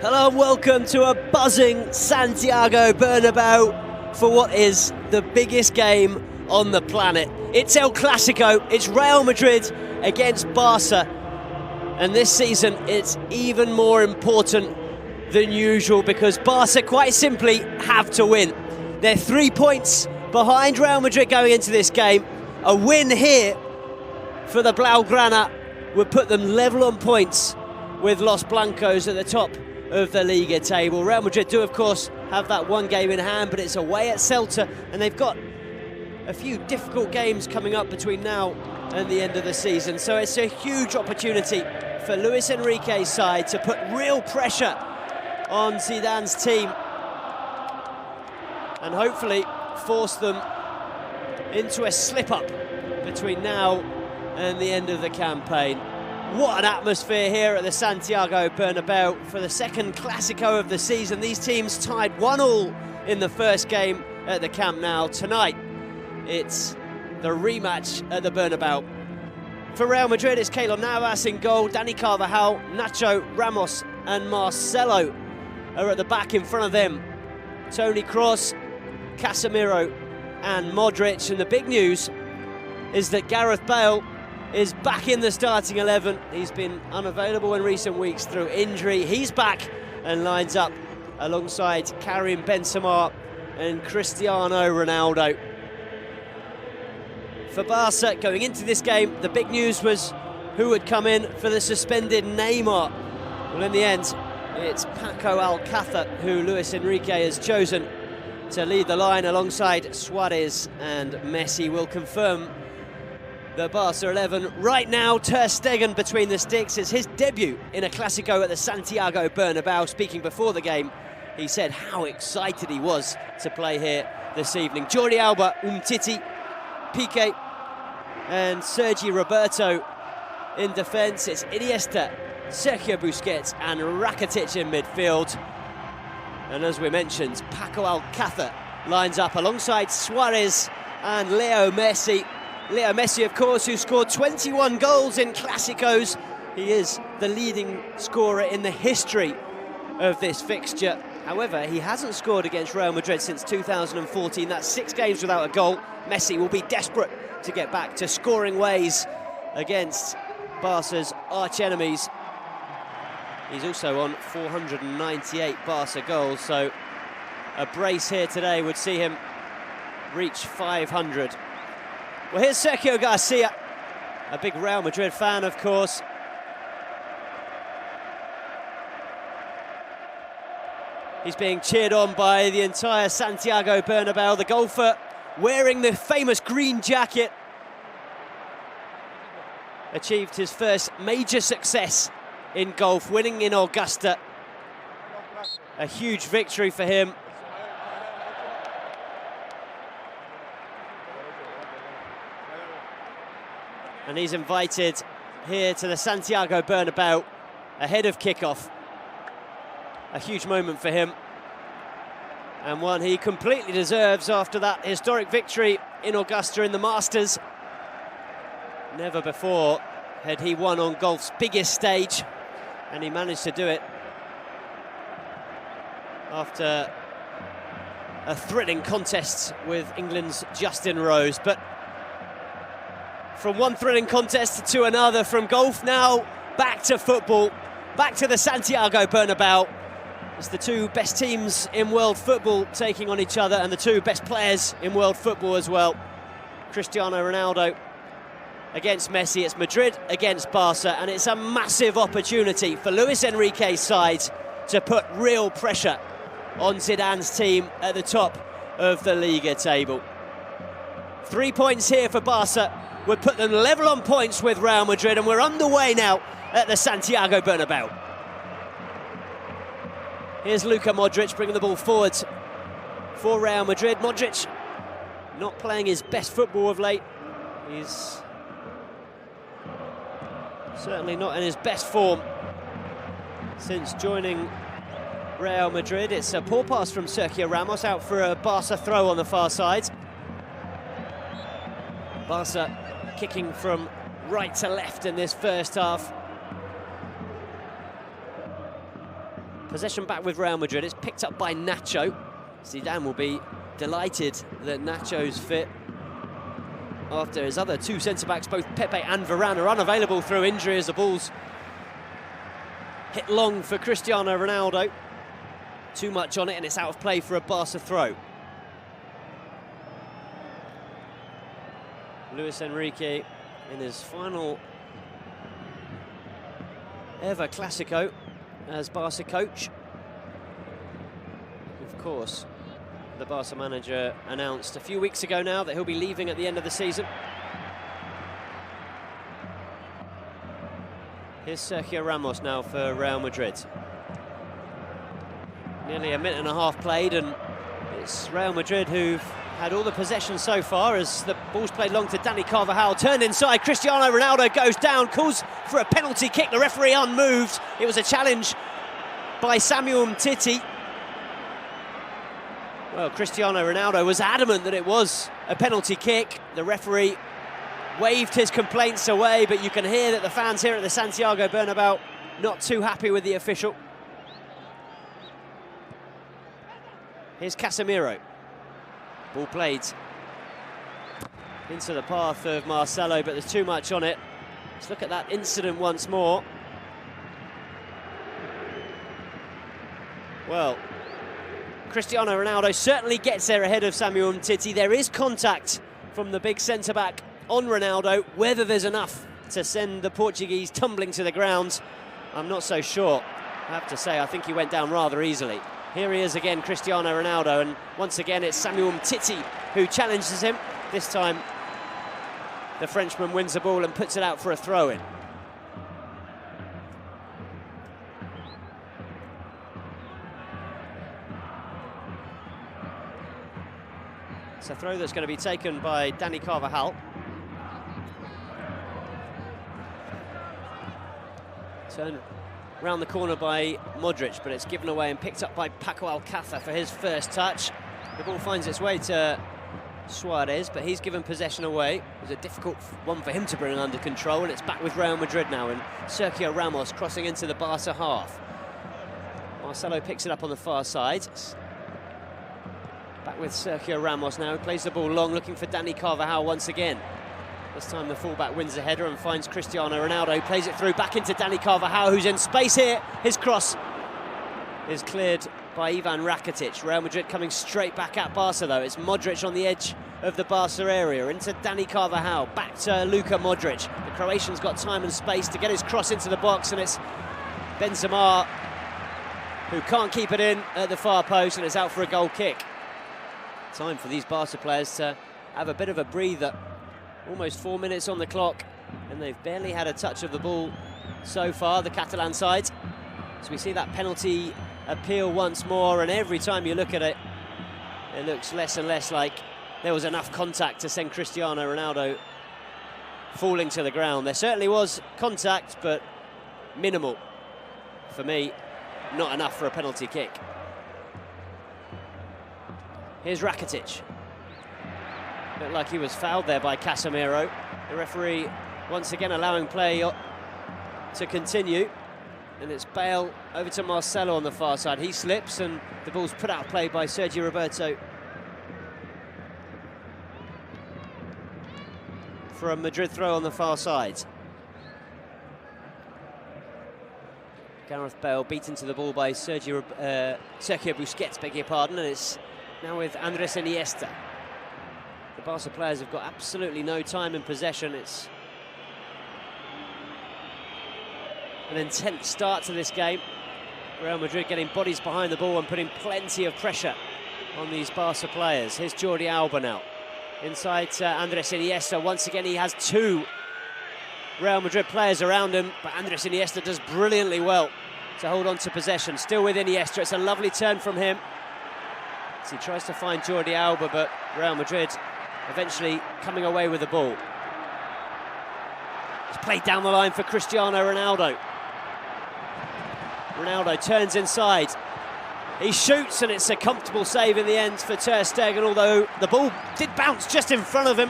Hello and welcome to a buzzing Santiago Bernabeu for what is the biggest game on the planet. It's El Clasico, it's Real Madrid against Barca, and this season it's even more important than usual because Barca quite simply have to win. They're 3 points behind Real Madrid going into this game. A win here for the Blaugrana would put them level on points with Los Blancos at the top of the Liga table. Real Madrid do, of course, have that one game in hand, but it's away at Celta, and they've got a few difficult games coming up between now and the end of the season. So it's a huge opportunity for Luis Enrique's side to put real pressure on Zidane's team and hopefully force them into a slip-up between now and the end of the campaign. What an atmosphere here at the Santiago Bernabeu for the second Clasico of the season. These teams tied 1-1 in the first game at the Camp Nou. Tonight, it's the rematch at the Bernabeu. For Real Madrid, it's Keylor Navas in goal, Dani Carvajal, Nacho, Ramos and Marcelo are at the back in front of them. Toni Kroos, Casemiro and Modric. And the big news is that Gareth Bale is back in the starting 11. He's been unavailable in recent weeks through injury. He's back and lines up alongside Karim Benzema and Cristiano Ronaldo. For Barca, going into this game, the big news was who would come in for the suspended Neymar. Well, in the end, it's Paco Alcácer who Luis Enrique has chosen to lead the line alongside Suarez and Messi. Will confirm the Barca 11 right now. Ter Stegen between the sticks. It's his debut in a Clasico at the Santiago Bernabeu. Speaking before the game, he said how excited he was to play here this evening. Jordi Alba, Umtiti, Piqué and Sergi Roberto in defence. It's Iniesta, Sergio Busquets and Rakitic in midfield. And as we mentioned, Paco Alcácer lines up alongside Suarez and Leo Messi. Leo Messi, of course, who scored 21 goals in Clásicos. He is the leading scorer in the history of this fixture. However, he hasn't scored against Real Madrid since 2014. That's 6 games without a goal. Messi will be desperate to get back to scoring ways against Barca's arch-enemies. He's also on 498 Barca goals, so a brace here today would see him reach 500. Well, here's Sergio Garcia, a big Real Madrid fan, of course. He's being cheered on by the entire Santiago Bernabeu. The golfer wearing the famous green jacket achieved his first major success in golf, winning in Augusta. A huge victory for him. And he's invited here to the Santiago Bernabeu ahead of kickoff. A huge moment for him, and one he completely deserves after that historic victory in Augusta in the Masters. Never before had he won on golf's biggest stage, and he managed to do it after a thrilling contest with England's Justin Rose. But from one thrilling contest to another, from golf now back to football, back to the Santiago Bernabeu. It's the two best teams in world football taking on each other, and the two best players in world football as well. Cristiano Ronaldo against Messi. It's Madrid against Barca, and it's a massive opportunity for Luis Enrique's side to put real pressure on Zidane's team at the top of the Liga table. 3 points here for Barca would put them level on points with Real Madrid, and we're underway now at the Santiago Bernabeu. Here's Luka Modric bringing the ball forward for Real Madrid. Modric not playing his best football of late. He's certainly not in his best form since joining Real Madrid. It's a poor pass from Sergio Ramos out for a Barca throw on the far side. Barca kicking from right to left in this first half. Possession back with Real Madrid. It's picked up by Nacho. Zidane will be delighted that Nacho's fit after his other two centre-backs, both Pepe and Varane, are unavailable through injury as the ball's hit long for Cristiano Ronaldo. Too much on it and it's out of play for a Barca throw. Luis Enrique in his final ever Clásico as Barca coach. Of course, the Barca manager announced a few weeks ago now that he'll be leaving at the end of the season. Here's Sergio Ramos now for Real Madrid. Nearly a minute and a half played, and it's Real Madrid who've had all the possession so far as the ball's played long to Dani Carvajal. Turned inside, Cristiano Ronaldo goes down, calls for a penalty kick. The referee unmoved. It was a challenge by Samuel Umtiti. Well, Cristiano Ronaldo was adamant that it was a penalty kick. The referee waved his complaints away, but you can hear that the fans here at the Santiago Bernabeu not too happy with the official. Here's Casemiro. Ball played into the path of Marcelo, but there's too much on it. Let's look at that incident once more. Well, Cristiano Ronaldo certainly gets there ahead of Samuel Umtiti. There is contact from the big centre-back on Ronaldo. Whether there's enough to send the Portuguese tumbling to the ground, I'm not so sure. I have to say, I think he went down rather easily. Here he is again, Cristiano Ronaldo, and once again it's Samuel Umtiti who challenges him. This time the Frenchman wins the ball and puts it out for a throw-in. It's a throw that's going to be taken by Dani Carvajal. Turned round the corner by Modric, but it's given away and picked up by Paco Alcácer for his first touch. The ball finds its way to Suarez, but he's given possession away. It was a difficult one for him to bring under control, and it's back with Real Madrid now, and Sergio Ramos crossing into the Barca half. Marcelo picks it up on the far side. Back with Sergio Ramos now, he plays the ball long, looking for Dani Carvajal once again. This time the fullback wins the header and finds Cristiano Ronaldo, who plays it through back into Dani Carvajal, who's in space here. His cross is cleared by Ivan Rakitic. Real Madrid coming straight back at Barca though. It's Modric on the edge of the Barca area, into Dani Carvajal, back to Luka Modric. The Croatian's got time and space to get his cross into the box, and it's Benzema who can't keep it in at the far post, and it's out for a goal kick. Time for these Barca players to have a bit of a breather. Almost 4 minutes on the clock, and they've barely had a touch of the ball so far, the Catalan side. So we see that penalty appeal once more, and every time you look at it, it looks less and less like there was enough contact to send Cristiano Ronaldo falling to the ground. There certainly was contact, but minimal. For me, not enough for a penalty kick. Here's Rakitic. Looked like he was fouled there by Casemiro. The referee once again allowing play to continue. And it's Bale over to Marcelo on the far side. He slips and the ball's put out of play by Sergio Roberto. For a Madrid throw on the far side. Gareth Bale beaten to the ball by Sergio Busquets, beg your pardon, and it's now with Andres Iniesta. The Barca players have got absolutely no time in possession. It's an intense start to this game. Real Madrid getting bodies behind the ball and putting plenty of pressure on these Barca players. Here's Jordi Alba now. Inside to Andres Iniesta. Once again, he has two Real Madrid players around him, but Andres Iniesta does brilliantly well to hold on to possession. Still with Iniesta. It's a lovely turn from him as he tries to find Jordi Alba, but Real Madrid eventually coming away with the ball. It's played down the line for Cristiano Ronaldo. Ronaldo turns inside. He shoots, and it's a comfortable save in the end for Ter Stegen, although the ball did bounce just in front of him.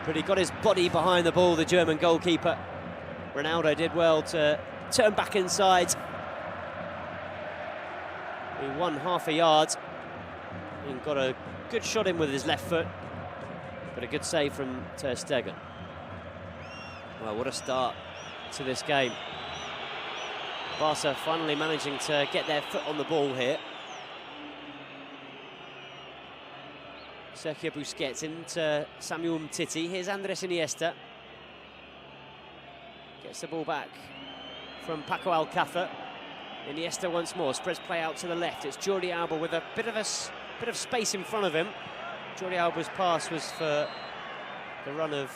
But he got his body behind the ball, the German goalkeeper. Ronaldo did well to turn back inside He won half a yard. He got a good shot in with his left foot, but a good save from Ter Stegen. Well, what a start to this game. Barca finally managing to get their foot on the ball here. Sergio Busquets into Samuel Umtiti. Here's Andres Iniesta. Gets the ball back from Paco Alcácer. Iniesta once more, spreads play out to the left. It's Jordi Alba with a bit of space in front of him. Jordi Alba's pass was for the run of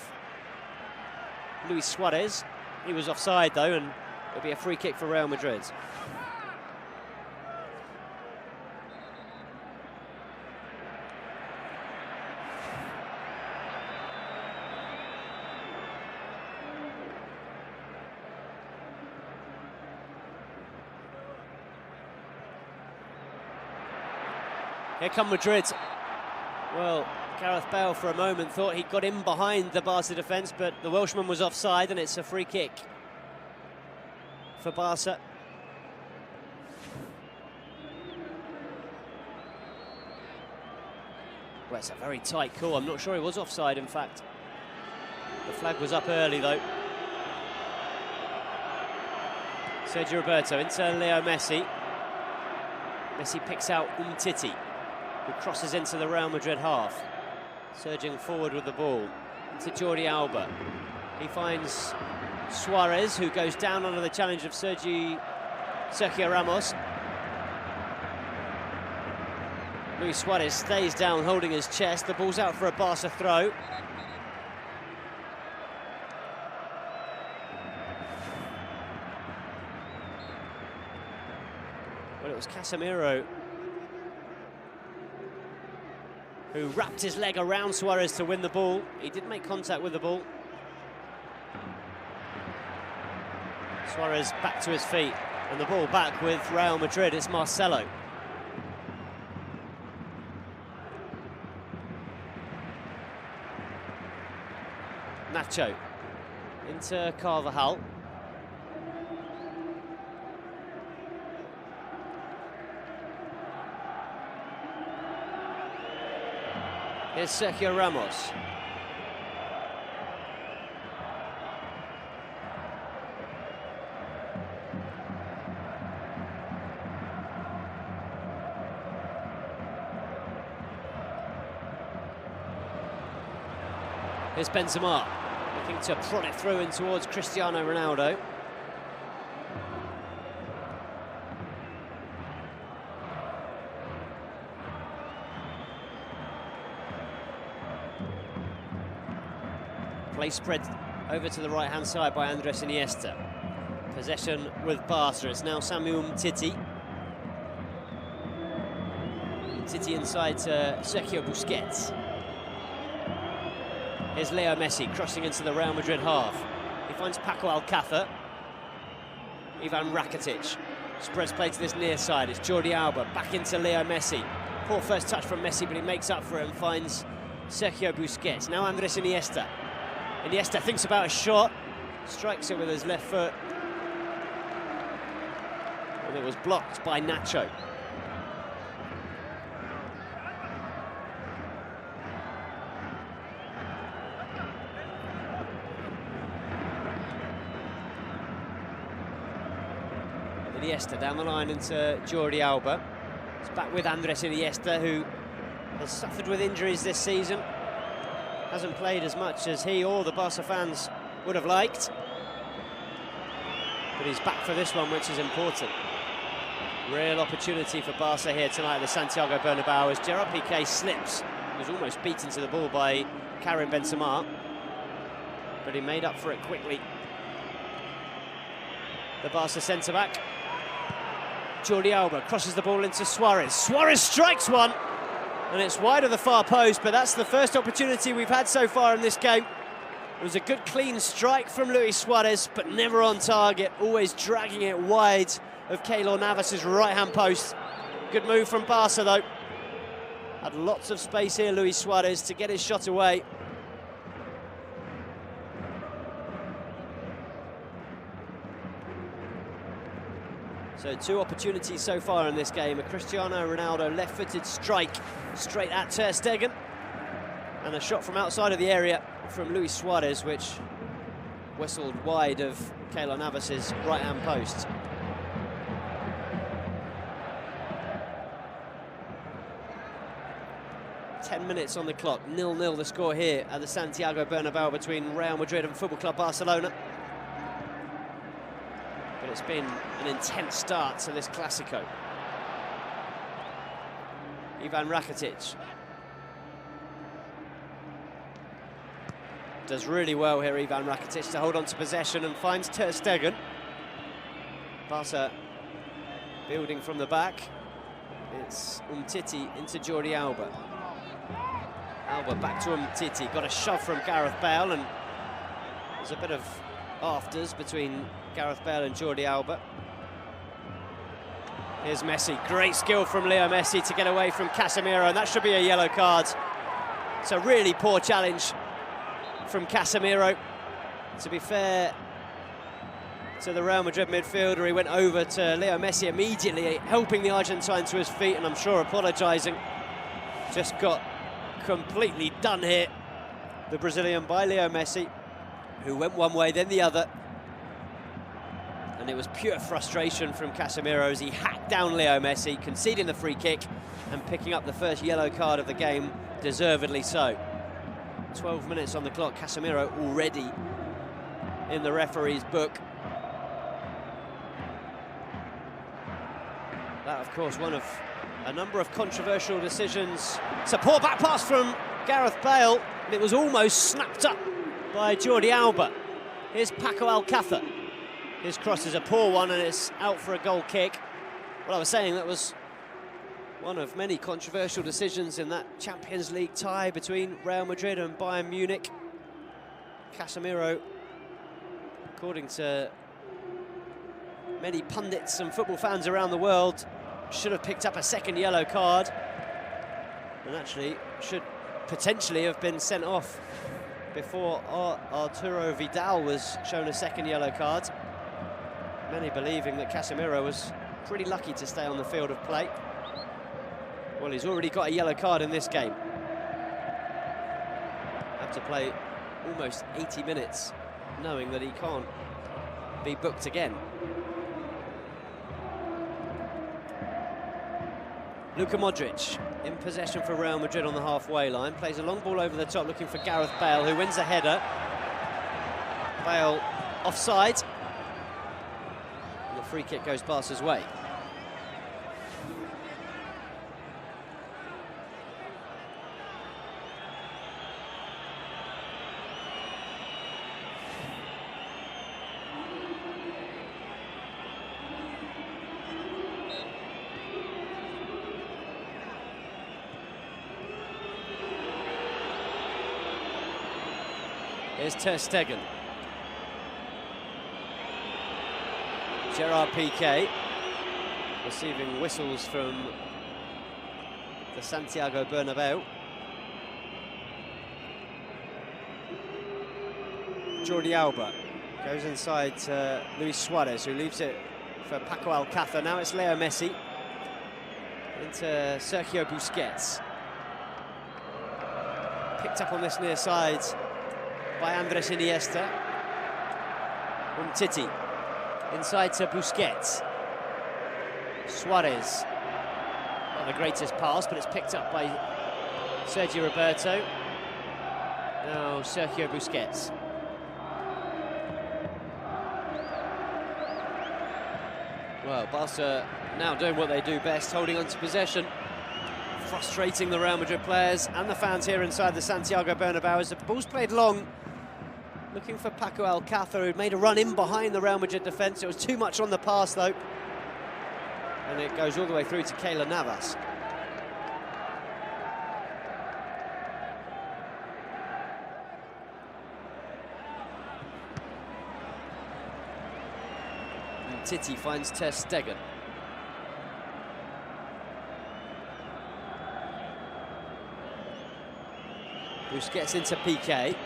Luis Suarez. He was offside though, and it'll be a free kick for Real Madrid. Here come Madrid. Well, Gareth Bale for a moment thought he got in behind the Barca defence, but the Welshman was offside, and it's a free kick for Barca. Well, it's a very tight call. I'm not sure he was offside, in fact. The flag was up early, though. Sergio Roberto into Leo Messi. Messi picks out Umtiti, who crosses into the Real Madrid half. Surging forward with the ball to Jordi Alba. He finds Suarez, who goes down under the challenge of Sergio Ramos. Luis Suarez stays down, holding his chest. The ball's out for a Barca throw. Well, it was Casemiro who wrapped his leg around Suarez to win the ball. He did make contact with the ball. Suarez back to his feet, and the ball back with Real Madrid. It's Marcelo. Nacho into Carvajal. Here's Sergio Ramos. Here's Benzema, looking to prod it through in towards Cristiano Ronaldo. Play spread over to the right-hand side by Andres Iniesta. Possession with Barca. It's now Samuel Umtiti. Umtiti inside to Sergio Busquets. Here's Leo Messi crossing into the Real Madrid half. He finds Paco Alcácer. Ivan Rakitic spreads play to this near side. It's Jordi Alba back into Leo Messi. Poor first touch from Messi, but he makes up for it and finds Sergio Busquets. Now Andres Iniesta. Iniesta thinks about a shot, strikes it with his left foot, and it was blocked by Nacho. Iniesta down the line into Jordi Alba. It's back with Andres Iniesta, who has suffered with injuries this season. Hasn't played as much as he or the Barca fans would have liked. But he's back for this one, which is important. Real opportunity for Barca here tonight at the Santiago Bernabéu as Gerard Piqué slips. He was almost beaten to the ball by Karim Benzema, but he made up for it quickly. The Barca centre-back, Jordi Alba, crosses the ball into Suarez. Suarez strikes one, and it's wide of the far post, but that's the first opportunity we've had so far in this game. It was a good clean strike from Luis Suarez, but never on target, always dragging it wide of Keylor Navas's right-hand post. Good move from Barca, though. Had lots of space here, Luis Suarez, to get his shot away. So 2 opportunities so far in this game. A Cristiano Ronaldo left-footed strike straight at Ter Stegen. And a shot from outside of the area from Luis Suarez, which whistled wide of Keylor Navas's right-hand post. Minutes on the clock, 0-0 the score here at the Santiago Bernabeu between Real Madrid and Football Club Barcelona. But it's been an intense start to this Clásico. Ivan Rakitic does really well here, Ivan Rakitic, to hold on to possession and finds Ter Stegen. Barca building from the back. It's Umtiti into Jordi Alba. Alba back to Umtiti, got a shove from Gareth Bale, and there's a bit of afters between Gareth Bale and Jordi Alba. Here's Messi, great skill from Leo Messi to get away from Casemiro, and that should be a yellow card. It's a really poor challenge from Casemiro. To be fair to the Real Madrid midfielder, he went over to Leo Messi immediately, helping the Argentine to his feet, and I'm sure apologising. Just got completely done here, the Brazilian, by Leo Messi, who went one way then the other, and it was pure frustration from Casemiro as he hacked down Leo Messi, conceding the free kick and picking up the first yellow card of the game, deservedly so. 12 minutes on the clock, Casemiro already in the referee's book. That, of course, one of a number of controversial decisions. It's a poor back pass from Gareth Bale, and it was almost snapped up by Jordi Alba. Here's Paco Alcácer. His cross is a poor one, and it's out for a goal kick. Well, I was saying that was one of many controversial decisions in that Champions League tie between Real Madrid and Bayern Munich. Casemiro, according to many pundits and football fans around the world, should have picked up a second yellow card, and actually should potentially have been sent off before Arturo Vidal was shown a second yellow card. Many believing that Casemiro was pretty lucky to stay on the field of play. Well, he's already got a yellow card in this game. Have to play almost 80 minutes knowing that he can't be booked again. Luka Modric in possession for Real Madrid on the halfway line, plays a long ball over the top looking for Gareth Bale, who wins a header. Bale offside. And the free kick goes Barca's way. Here's Ter Stegen. Gerard Piqué receiving whistles from the Santiago Bernabeu. Jordi Alba goes inside to Luis Suarez, who leaves it for Paco Alcácer. Now it's Leo Messi into Sergio Busquets. Picked up on this near side by Andres Iniesta. Umtiti inside to Busquets. Suarez, not the greatest pass, but it's picked up by Sergio Roberto. Now Sergio Busquets. Well, Barca now doing what they do best, holding on to possession, frustrating the Real Madrid players and the fans here inside the Santiago Bernabeu as the ball's played long. Looking for Paco Alcácer, who'd made a run in behind the Real Madrid defence. It was too much on the pass, though. And it goes all the way through to Keylor Navas. And Titi finds Ter Stegen. Busquets into Piqué.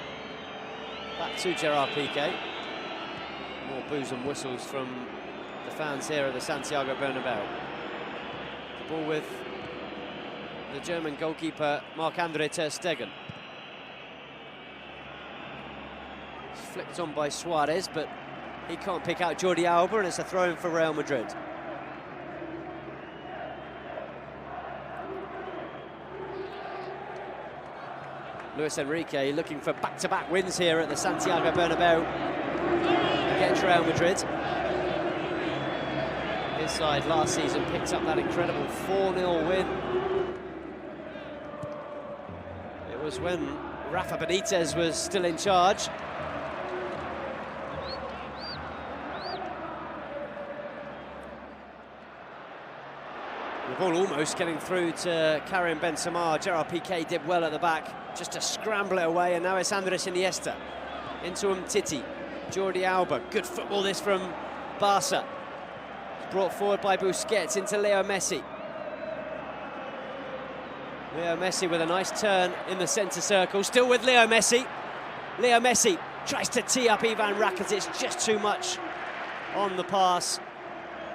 Back to Gerard Piqué. More boos and whistles from the fans here at the Santiago Bernabeu. The ball with the German goalkeeper Marc-Andre ter Stegen. It's flicked on by Suarez, but he can't pick out Jordi Alba, and it's a throw-in for Real Madrid. Luis Enrique looking for back-to-back wins here at the Santiago Bernabeu against Real Madrid. His side last season picked up that incredible 4-0 win. It was when Rafa Benitez was still in charge. The ball almost getting through to Karim Benzema. Gerard Piqué did well at the back, just to scramble it away, and now it's Andres Iniesta. Into Umtiti, Jordi Alba. Good football this from Barca. It's brought forward by Busquets into Leo Messi. Leo Messi with a nice turn in the centre circle, still with Leo Messi. Leo Messi tries to tee up Ivan Rakitic, just too much on the pass.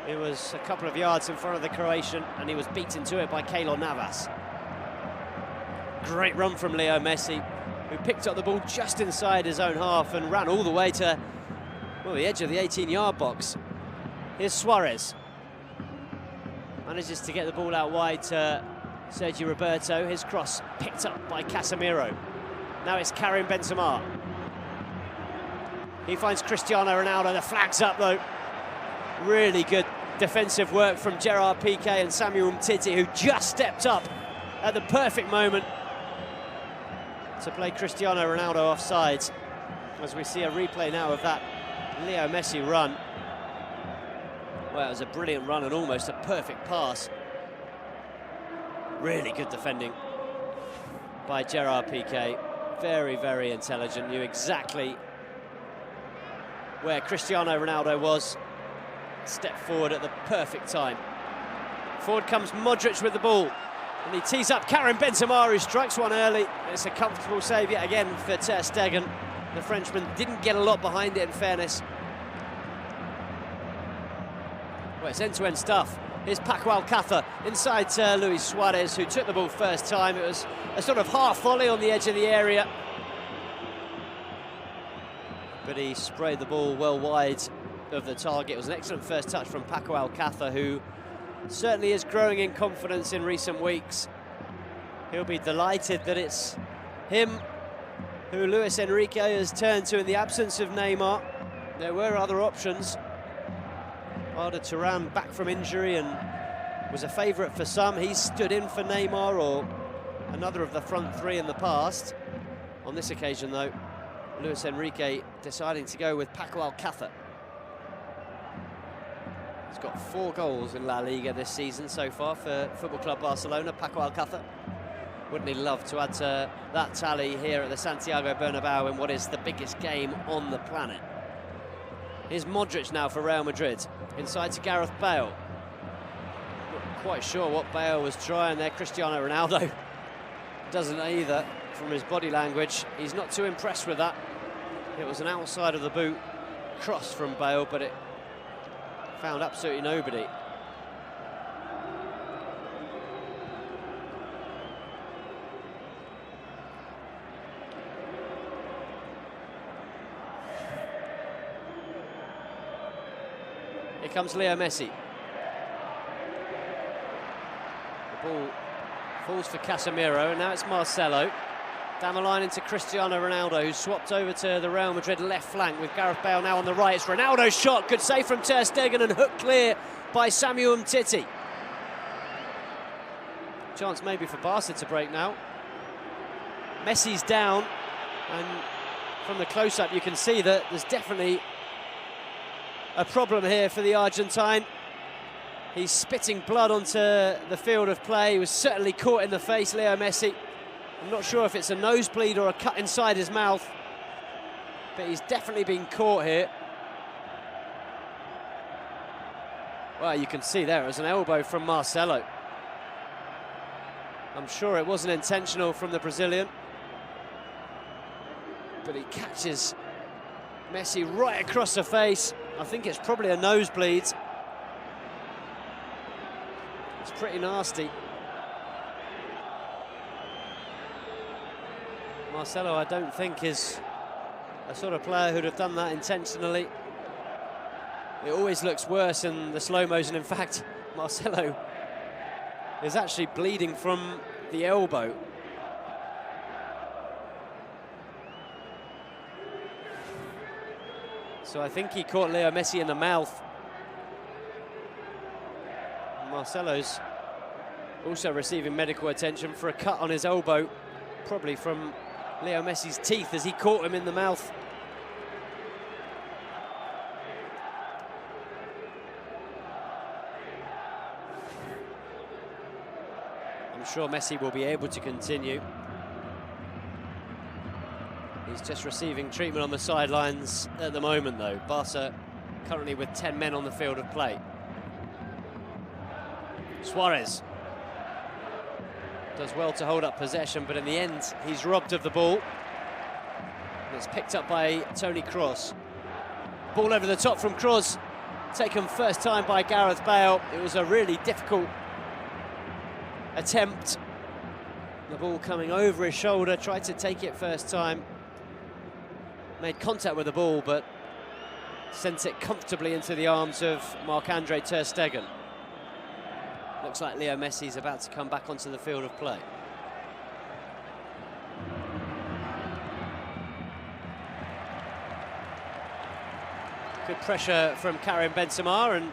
It was a couple of yards in front of the Croatian, and he was beaten to it by Keylor Navas. Great run from Leo Messi, who picked up the ball just inside his own half and ran all the way to, well, the edge of the 18-yard box. Here's Suarez. Manages to get the ball out wide to Sergio Roberto. His cross picked up by Casemiro. Now it's Karim Benzema. He finds Cristiano Ronaldo. The flag's up, though. Really good defensive work from Gerard Piqué and Samuel Umtiti, who just stepped up at the perfect moment to play Cristiano Ronaldo offside. As we see a replay now of that Leo Messi run. Well, it was a brilliant run and almost a perfect pass. Really good defending by Gerard Piqué. Very, very intelligent. Knew exactly where Cristiano Ronaldo was. Step forward at the perfect time. Forward comes Modric with the ball, and he tees up Karim Benzema, who strikes one early. It's a comfortable save yet again for ter Stegen. The Frenchman didn't get a lot behind it, in fairness. Well, it's end-to-end stuff. Here's Paco Alcácer inside to Luis Suarez, who took the ball first time. It was a sort of half volley on the edge of the area, but he sprayed the ball well wide of the target. It was an excellent first touch from Paco Alcácer, who certainly is growing in confidence in recent weeks. He'll be delighted that it's him who Luis Enrique has turned to in the absence of Neymar. There were other options. Arda Turan back from injury and was a favourite for some. He's stood in for Neymar or another of the front three in the past. On this occasion, though, Luis Enrique deciding to go with Paco Alcácer. He's got 4 goals in La Liga this season so far for Football Club Barcelona, Paco Alcácer. Wouldn't he love to add to that tally here at the Santiago Bernabeu in what is the biggest game on the planet? Here's Modric now for Real Madrid, inside to Gareth Bale. Not quite sure what Bale was trying there. Cristiano Ronaldo doesn't either from his body language. He's not too impressed with that. It was an outside of the boot cross from Bale, but it found absolutely nobody. Here comes Leo Messi. The ball falls for Casemiro, and now it's Marcelo. Down the line into Cristiano Ronaldo, who's swapped over to the Real Madrid left flank with Gareth Bale now on the right. It's Ronaldo's shot, good save from ter Stegen and hooked clear by Samuel Umtiti. Chance maybe for Barca to break now. Messi's down, and from the close-up you can see that there's definitely a problem here for the Argentine. He's spitting blood onto the field of play. He was certainly caught in the face, Leo Messi. I'm not sure if it's a nosebleed or a cut inside his mouth, but he's definitely been caught here. Well, you can see there it was an elbow from Marcelo. I'm sure it wasn't intentional from the Brazilian, but he catches Messi right across the face. I think it's probably a nosebleed. It's pretty nasty. Marcelo, I don't think, is a sort of player who'd have done that intentionally. It always looks worse in the slow-mos, and in fact, Marcelo is actually bleeding from the elbow. So I think he caught Leo Messi in the mouth. Marcelo's also receiving medical attention for a cut on his elbow, probably from Leo Messi's teeth as he caught him in the mouth. I'm sure Messi will be able to continue. He's just receiving treatment on the sidelines at the moment, though. Barca currently with 10 men on the field of play. Suarez does well to hold up possession, but in the end, he's robbed of the ball. And it's picked up by Toni Kroos. Ball over the top from Kroos, taken first time by Gareth Bale. It was a really difficult attempt. The ball coming over his shoulder, tried to take it first time. Made contact with the ball, but sent it comfortably into the arms of Marc-Andre ter Stegen. Looks like Leo Messi's about to come back onto the field of play. Good pressure from Karim Benzema, and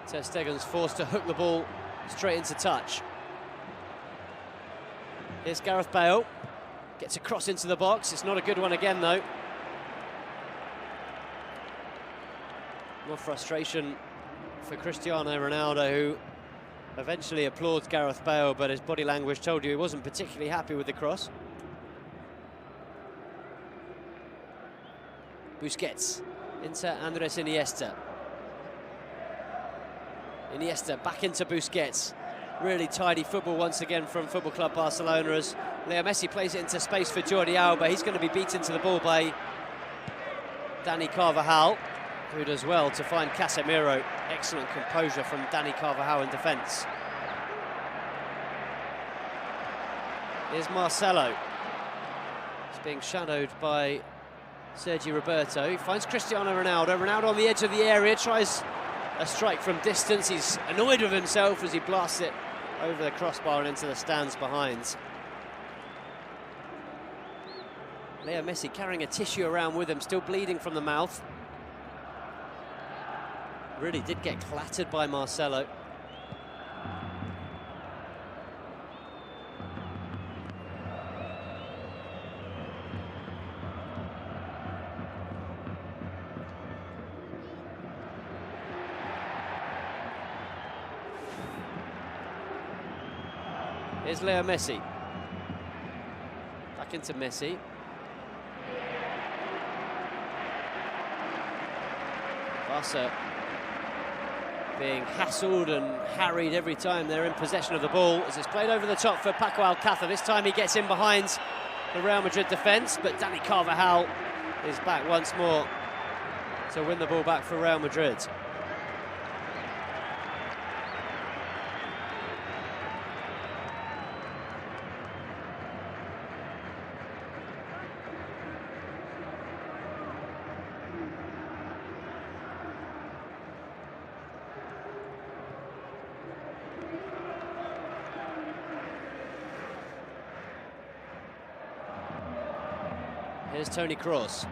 ter Stegen's forced to hook the ball straight into touch. Here's Gareth Bale. Gets a cross into the box. It's not a good one again, though. More frustration for Cristiano Ronaldo, who eventually applauds Gareth Bale, but his body language told you he wasn't particularly happy with the cross. Busquets into Andres Iniesta. Iniesta back into Busquets. Really tidy football once again from Football Club Barcelona as Leo Messi plays it into space for Jordi Alba. He's going to be beaten to the ball by Dani Carvajal, who does well to find Casemiro. Excellent composure from Dani Carvajal in defence. Here's Marcelo. He's being shadowed by Sergi Roberto. He finds Cristiano Ronaldo. Ronaldo on the edge of the area, tries a strike from distance. He's annoyed with himself as he blasts it over the crossbar and into the stands behind. Leo Messi carrying a tissue around with him, still bleeding from the mouth. Really did get clattered by Marcelo. Here's Leo Messi. Back into Messi. Barca being hassled and harried every time they're in possession of the ball as it's played over the top for Paco Alcácer. This time he gets in behind the Real Madrid defence, but Dani Carvajal is back once more to win the ball back for Real Madrid. Here's Toni Kroos.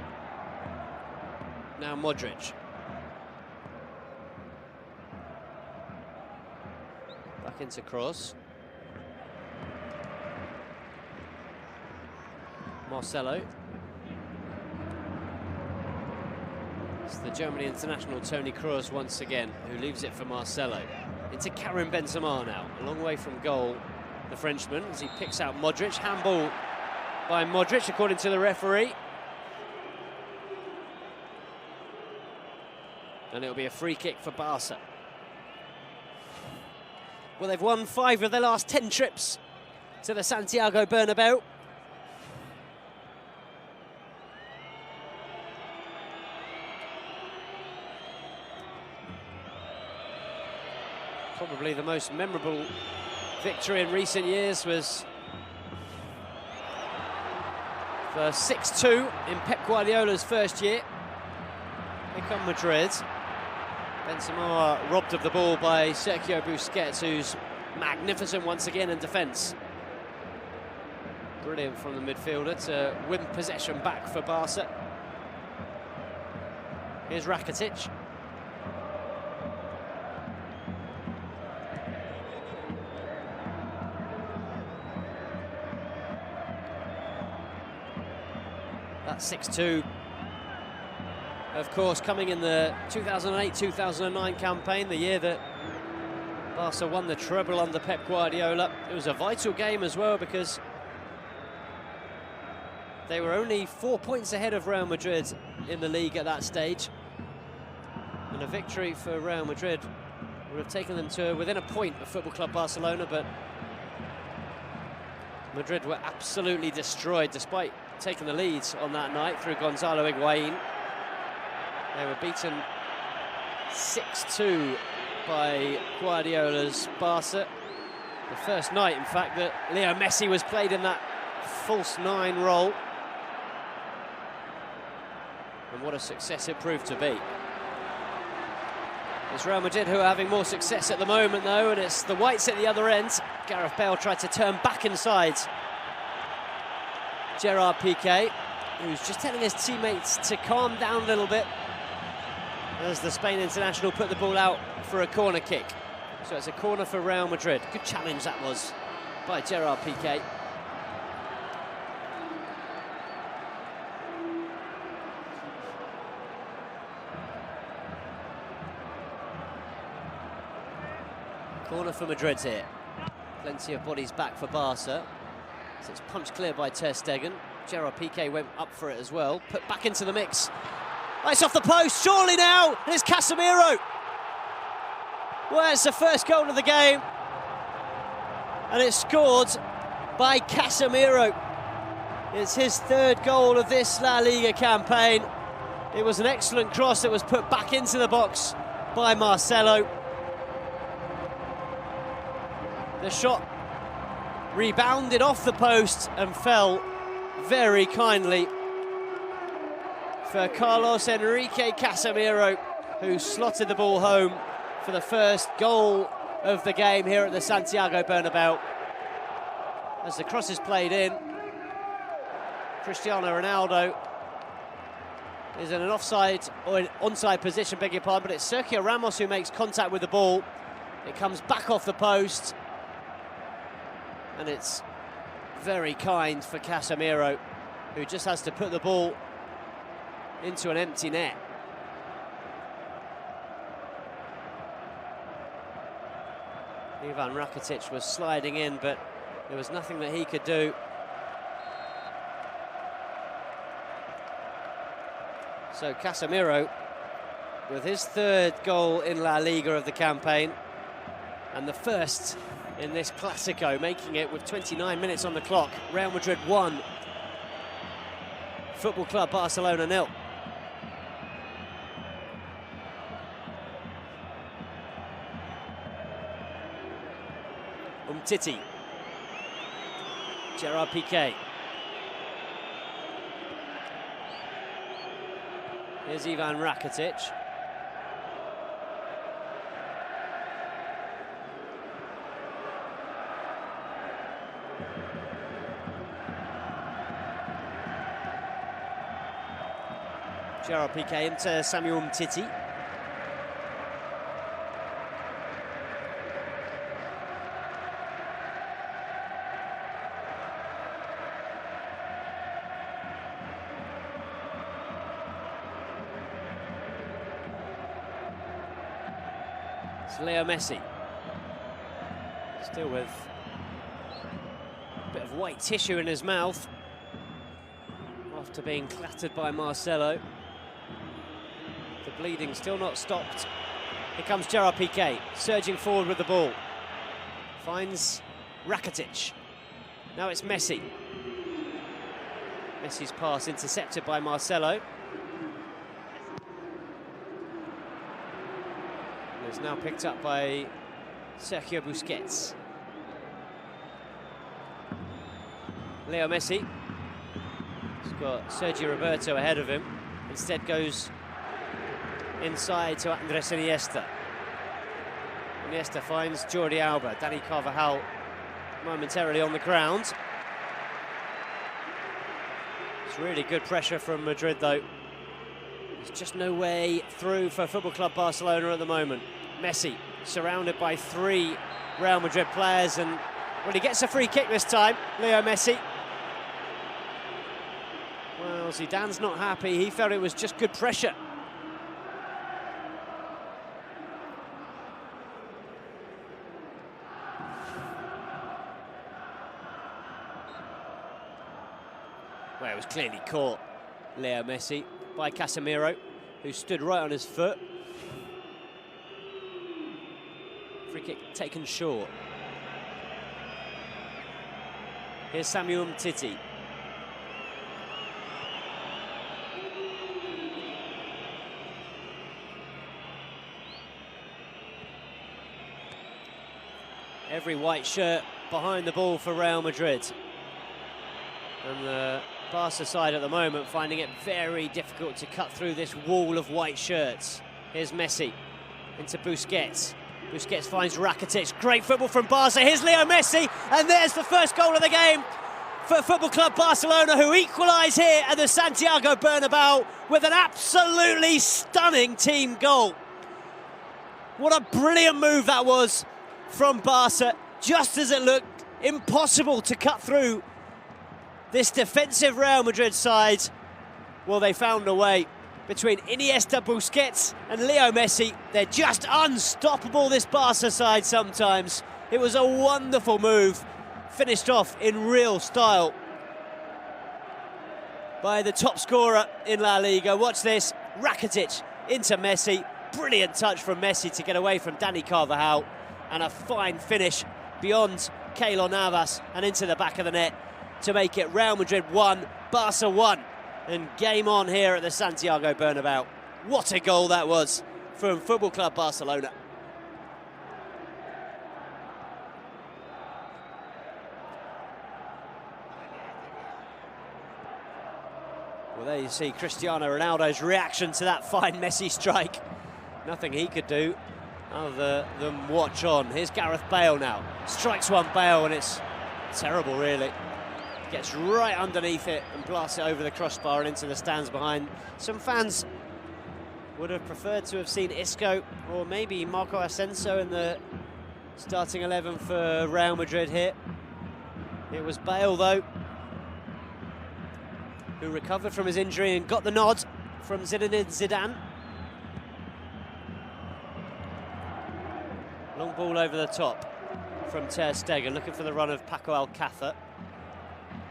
Now Modric. Back into Kroos. Marcelo. It's the Germany international Toni Kroos once again, who leaves it for Marcelo. Into Karim Benzema now, a long way from goal, the Frenchman, as he picks out Modric. Handball by Modric, according to the referee. And it'll be a free kick for Barca. Well, they've won 5 of their last 10 trips to the Santiago Bernabeu. Probably the most memorable victory in recent years was the 6-2 in Pep Guardiola's first year. Here come Madrid. Benzema robbed of the ball by Sergio Busquets, who's magnificent once again in defence. Brilliant from the midfielder to win possession back for Barca. Here's Rakitic. That 6-2, of course, coming in the 2008-2009 campaign, the year that Barca won the treble under Pep Guardiola. It was a vital game as well because they were only 4 points ahead of Real Madrid in the league at that stage. And a victory for Real Madrid would have taken them to within a point of Football Club Barcelona, but Madrid were absolutely destroyed despite taking the lead on that night through Gonzalo Higuain. They were beaten 6-2 by Guardiola's Barca. The first night, in fact, that Leo Messi was played in that false nine role. And what a success it proved to be. It's Real Madrid who are having more success at the moment, though, and it's the whites at the other end. Gareth Bale tried to turn back inside Gerard Piqué, who's just telling his teammates to calm down a little bit as the Spain international put the ball out for a corner kick. So it's a corner for Real Madrid. Good challenge that was by Gerard Piqué. Corner for Madrid here. Plenty of bodies back for Barca. So it's punched clear by Ter Stegen. Gerard Piqué went up for it as well. Put back into the mix. Oh, it's off the post, surely now. And it's Casemiro. Well, it's the first goal of the game. And it's scored by Casemiro. It's his third goal of this La Liga campaign. It was an excellent cross that was put back into the box by Marcelo. The shot rebounded off the post and fell very kindly for Carlos Enrique Casemiro, who slotted the ball home for the first goal of the game here at the Santiago Bernabeu. As the cross is played in, Cristiano Ronaldo is in an offside or an onside position, beg your pardon, but it's Sergio Ramos who makes contact with the ball. It comes back off the post. And it's very kind for Casemiro, who just has to put the ball into an empty net. Ivan Rakitic was sliding in, but there was nothing that he could do. So Casemiro, with his third goal in La Liga of the campaign, and the first in this Clásico, making it with 29 minutes on the clock. Real Madrid 1, Football Club Barcelona 0. Umtiti. Gerard Piqué. Here's Ivan Rakitic. Gerard Piqué into Samuel Umtiti. It's Leo Messi. Still with a bit of white tissue in his mouth after being clattered by Marcelo. The bleeding still not stopped. Here comes Gerard Piqué, surging forward with the ball. Finds Rakitic. Now it's Messi. Messi's pass intercepted by Marcelo. It's now picked up by Sergio Busquets. Leo Messi. He's got Sergio Roberto ahead of him. Instead goes inside to Andres Iniesta. Iniesta finds Jordi Alba. Dani Carvajal momentarily on the ground. It's really good pressure from Madrid, though. There's just no way through for Football Club Barcelona at the moment. Messi surrounded by 3 Real Madrid players, and well, he gets a free kick this time, Leo Messi. Well, Zidane's not happy. He felt it was just good pressure. Well, it was clearly caught, Leo Messi, by Casemiro, who stood right on his foot. Free kick taken short. Here's Samuel Umtiti. Every white shirt behind the ball for Real Madrid. And the Barca side at the moment finding it very difficult to cut through this wall of white shirts. Here's Messi into Busquets. Busquets finds Rakitic. Great football from Barca. Here's Leo Messi, and there's the first goal of the game for Football Club Barcelona, who equalise here at the Santiago Bernabeu with an absolutely stunning team goal. What a brilliant move that was from Barca, just as it looked impossible to cut through this defensive Real Madrid side. Well, they found a way. Between Iniesta, Busquets and Leo Messi, they're just unstoppable, this Barca side sometimes. It was a wonderful move, finished off in real style by the top scorer in La Liga. Watch this, Rakitic into Messi. Brilliant touch from Messi to get away from Dani Carvajal, and a fine finish beyond Keylor Navas and into the back of the net to make it Real Madrid 1, Barca 1. And game on here at the Santiago Bernabeu. What a goal that was from Football Club Barcelona. Well, there you see Cristiano Ronaldo's reaction to that fine Messi strike. Nothing he could do other than watch on. Here's Gareth Bale now. Strikes one Bale, and it's terrible, really. Gets right underneath it and blasts it over the crossbar and into the stands behind. Some fans would have preferred to have seen Isco or maybe Marco Asensio in the starting 11 for Real Madrid here. It was Bale, though, who recovered from his injury and got the nod from Zinedine Zidane. Long ball over the top from Ter Stegen, looking for the run of Paco Alcácer.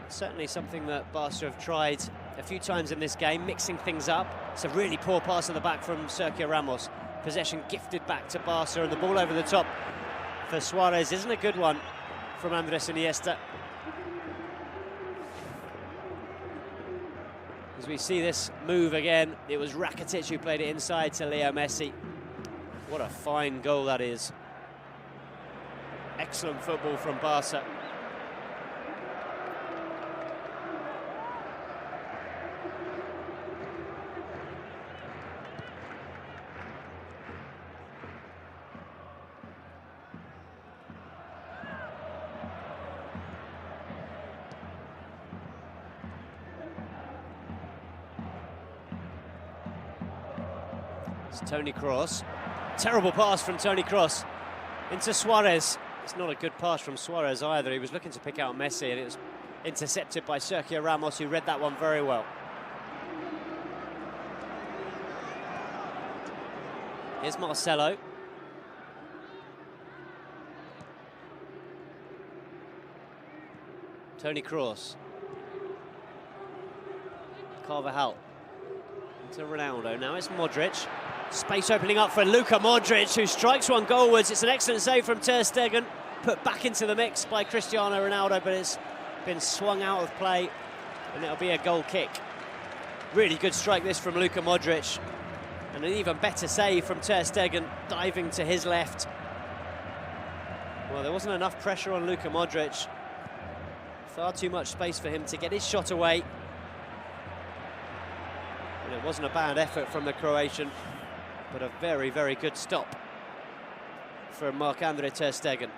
Certainly something that Barca have tried a few times in this game, mixing things up. It's a really poor pass at the back from Sergio Ramos. Possession gifted back to Barca, and the ball over the top for Suarez isn't a good one from Andres Iniesta. As we see this move again, it was Rakitic who played it inside to Leo Messi. What a fine goal that is. Excellent football from Barca. It's Toni Kroos. Terrible pass from Toni Kroos into Suarez. It's not a good pass from Suarez either. He was looking to pick out Messi, and it was intercepted by Sergio Ramos, who read that one very well. Here's Marcelo. Toni Kroos. Carvajal. Into Ronaldo. Now it's Modric. Space opening up for Luka Modric, who strikes one goalwards. It's an excellent save from Ter Stegen. Put back into the mix by Cristiano Ronaldo, but it's been swung out of play, and it'll be a goal kick. Really good strike this from Luka Modric. And an even better save from Ter Stegen, diving to his left. Well, there wasn't enough pressure on Luka Modric. Far too much space for him to get his shot away. And it wasn't a bad effort from the Croatian, but a very, very good stop for Marc-Andre ter Stegen.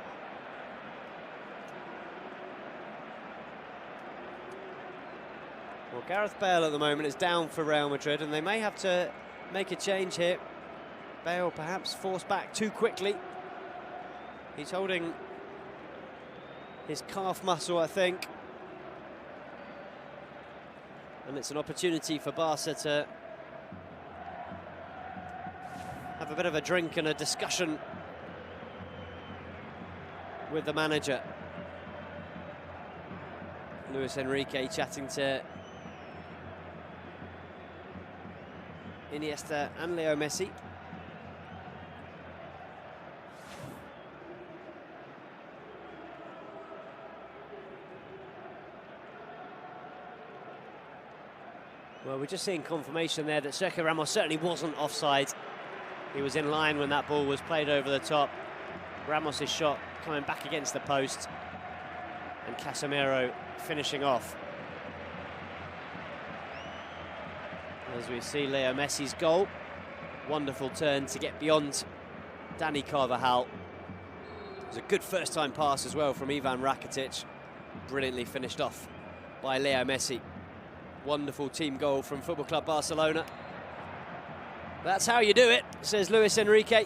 Well, Gareth Bale at the moment is down for Real Madrid, and they may have to make a change here. Bale perhaps forced back too quickly. He's holding his calf muscle, I think. And it's an opportunity for Barca to have a bit of a drink and a discussion with the manager. Luis Enrique chatting to Iniesta and Leo Messi. Well, we're just seeing confirmation there that Sergio Ramos certainly wasn't offside. He was in line when that ball was played over the top. Ramos' shot coming back against the post, and Casemiro finishing off. As we see Leo Messi's goal. Wonderful turn to get beyond Dani Carvajal. It was a good first-time pass as well from Ivan Rakitic. Brilliantly finished off by Leo Messi. Wonderful team goal from Football Club Barcelona. That's how you do it, says Luis Enrique.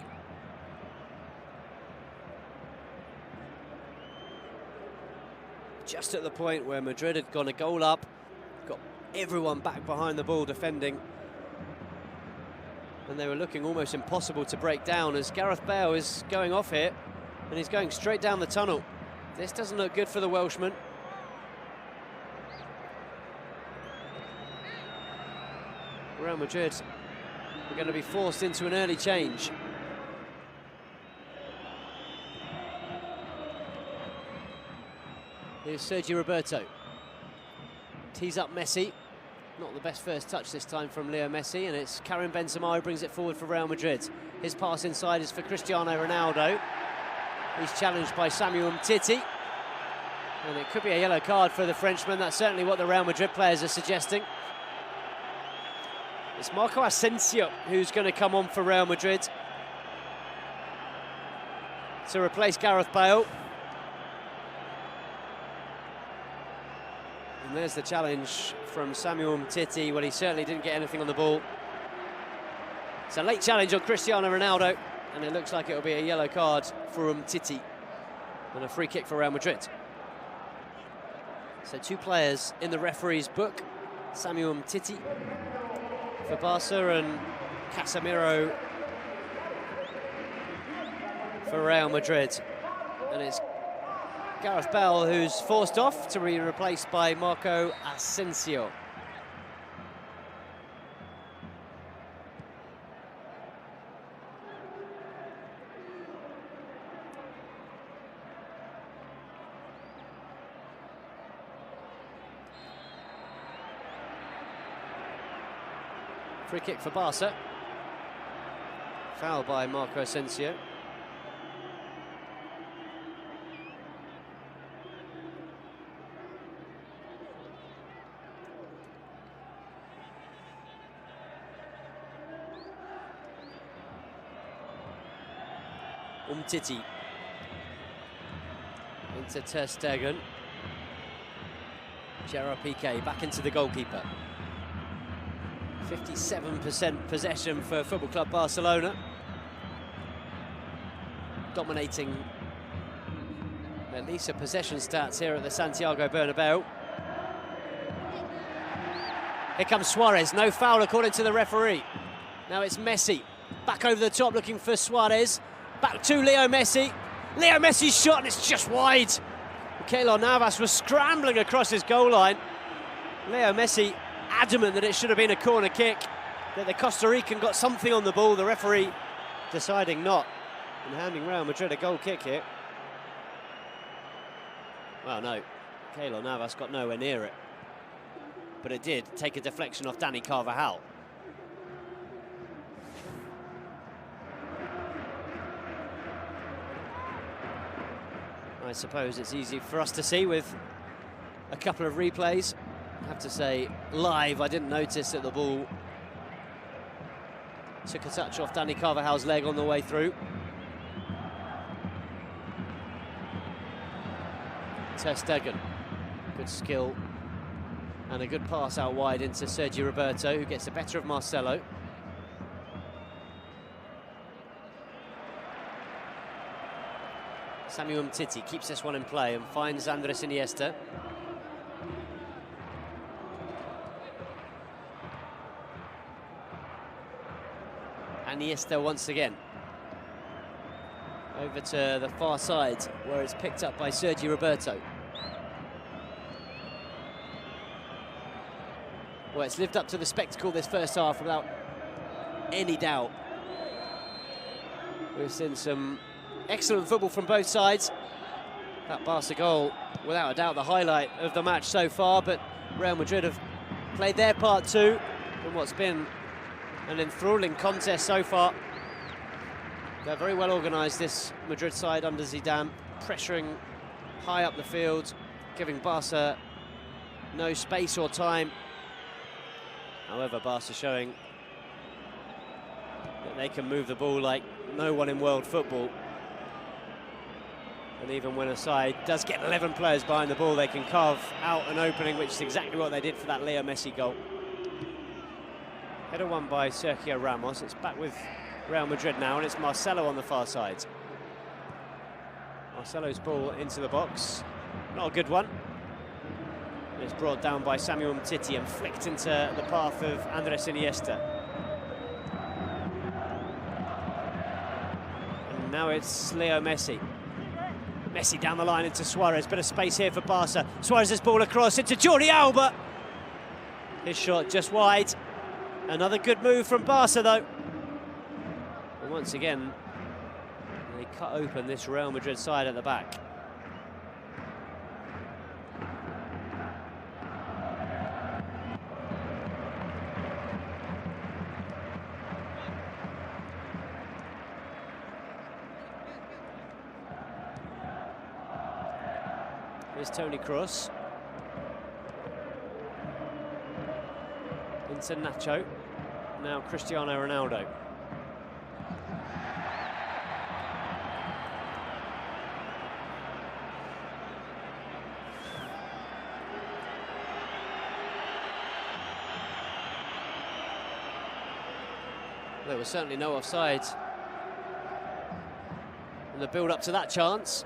Just at the point where Madrid had gone a goal up, got everyone back behind the ball defending, and they were looking almost impossible to break down as Gareth Bale is going off here, and he's going straight down the tunnel. This doesn't look good for the Welshman. Real Madrid are going to be forced into an early change. Here's Sergio Roberto. Tees up Messi. Not the best first touch this time from Leo Messi, and it's Karim Benzema who brings it forward for Real Madrid. His pass inside is for Cristiano Ronaldo. He's challenged by Samuel Umtiti. And it could be a yellow card for the Frenchman. That's certainly what the Real Madrid players are suggesting. It's Marco Asensio who's going to come on for Real Madrid to replace Gareth Bale. And there's the challenge from Samuel Umtiti. Well, he certainly didn't get anything on the ball. It's a late challenge on Cristiano Ronaldo, and it looks like it'll be a yellow card for Umtiti and a free kick for Real Madrid. So 2 players in the referee's book, Samuel Umtiti for Barca and Casemiro for Real Madrid. And it's Gareth Bale who's forced off to be replaced by Marco Asensio. Free kick for Barca. Foul by Marco Asensio. Umtiti into ter Stegen. Gerard Piqué back into the goalkeeper. 57% possession for Football Club Barcelona. Dominating at least the possession stats here at the Santiago Bernabeu. Here comes Suarez, no foul according to the referee. Now it's Messi, back over the top looking for Suarez. Back to Leo Messi. Leo Messi's shot, and it's just wide. Keylor Navas was scrambling across his goal line. Leo Messi adamant that it should have been a corner kick, that the Costa Rican got something on the ball. The referee deciding not, and handing Real Madrid a goal kick here. Well, no, Keylor Navas got nowhere near it, but it did take a deflection off Dani Carvajal. I suppose it's easy for us to see with a couple of replays. I have to say, live, I didn't notice that the ball took a touch off Danny Carvajal's leg on the way through. Ter Stegen, good skill and a good pass out wide into Sergi Roberto, who gets the better of Marcelo. Samuel Umtiti keeps this one in play and finds Andres Iniesta. Iniesta once again. Over to the far side, where it's picked up by Sergi Roberto. Well, it's lived up to the spectacle this first half without any doubt. We've seen some excellent football from both sides. That Barca goal, without a doubt, the highlight of the match so far, but Real Madrid have played their part too in what's been an enthralling contest so far. They're very well organised, this Madrid side under Zidane, pressuring high up the field, giving Barca no space or time. However, Barca showing that they can move the ball like no one in world football. And even when a side does get 11 players behind the ball, they can carve out an opening, which is exactly what they did for that Leo Messi goal. Header won by Sergio Ramos. It's back with Real Madrid now, and it's Marcelo on the far side. Marcelo's ball into the box. Not a good one. It's brought down by Samuel Umtiti and flicked into the path of Andres Iniesta. And now it's Leo Messi. Messi down the line into Suarez. Bit of space here for Barca. Suarez's ball across into Jordi Alba. His shot just wide. Another good move from Barca, though. And once again, they cut open this Real Madrid side at the back. Here's Toni Kroos. Into Nacho. Now Cristiano Ronaldo. There was certainly no offside in the build-up to that chance.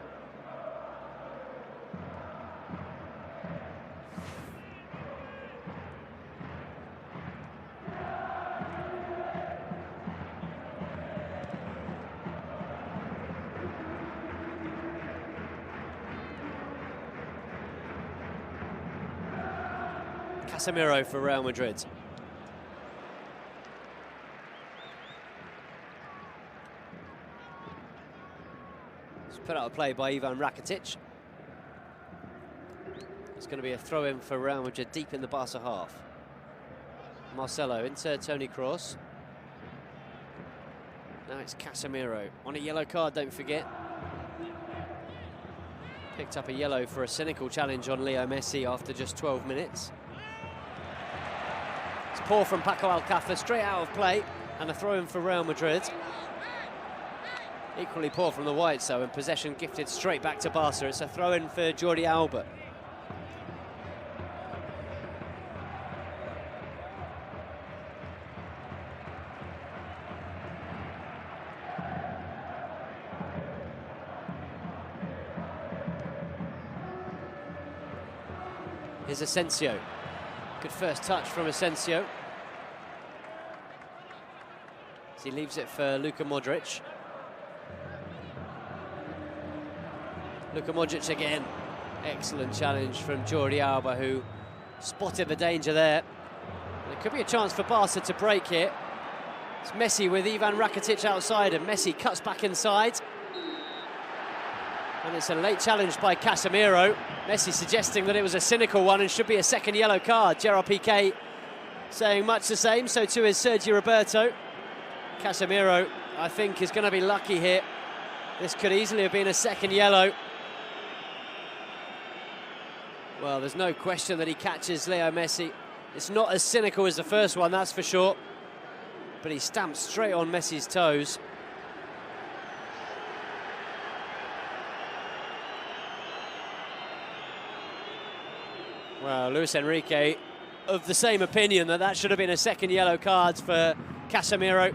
Casemiro for Real Madrid. It's put out a play by Ivan Rakitic. It's going to be a throw-in for Real Madrid deep in the Barca half. Marcelo into Toni Kroos. Now it's Casemiro on a yellow card, don't forget. Picked up a yellow for a cynical challenge on Leo Messi after just 12 minutes. It's poor from Paco Alcácer, straight out of play, and a throw-in for Real Madrid. Equally poor from the Whites, though, and possession gifted straight back to Barca. It's a throw-in for Jordi Alba. Here's Asensio. Good first touch from Asensio. As he leaves it for Luka Modric. Luka Modric again. Excellent challenge from Jordi Alba, who spotted the danger there. There could be a chance for Barca to break here. It's Messi with Ivan Rakitic outside, and Messi cuts back inside. And it's a late challenge by Casemiro. Messi suggesting that it was a cynical one and should be a second yellow card. Gerard Piqué saying much the same, so too is Sergi Roberto. Casemiro, I think, is going to be lucky here. This could easily have been a second yellow. Well, there's no question that he catches Leo Messi. It's not as cynical as the first one, that's for sure. But he stamps straight on Messi's toes. Well, Luis Enrique of the same opinion that should have been a second yellow card for Casemiro.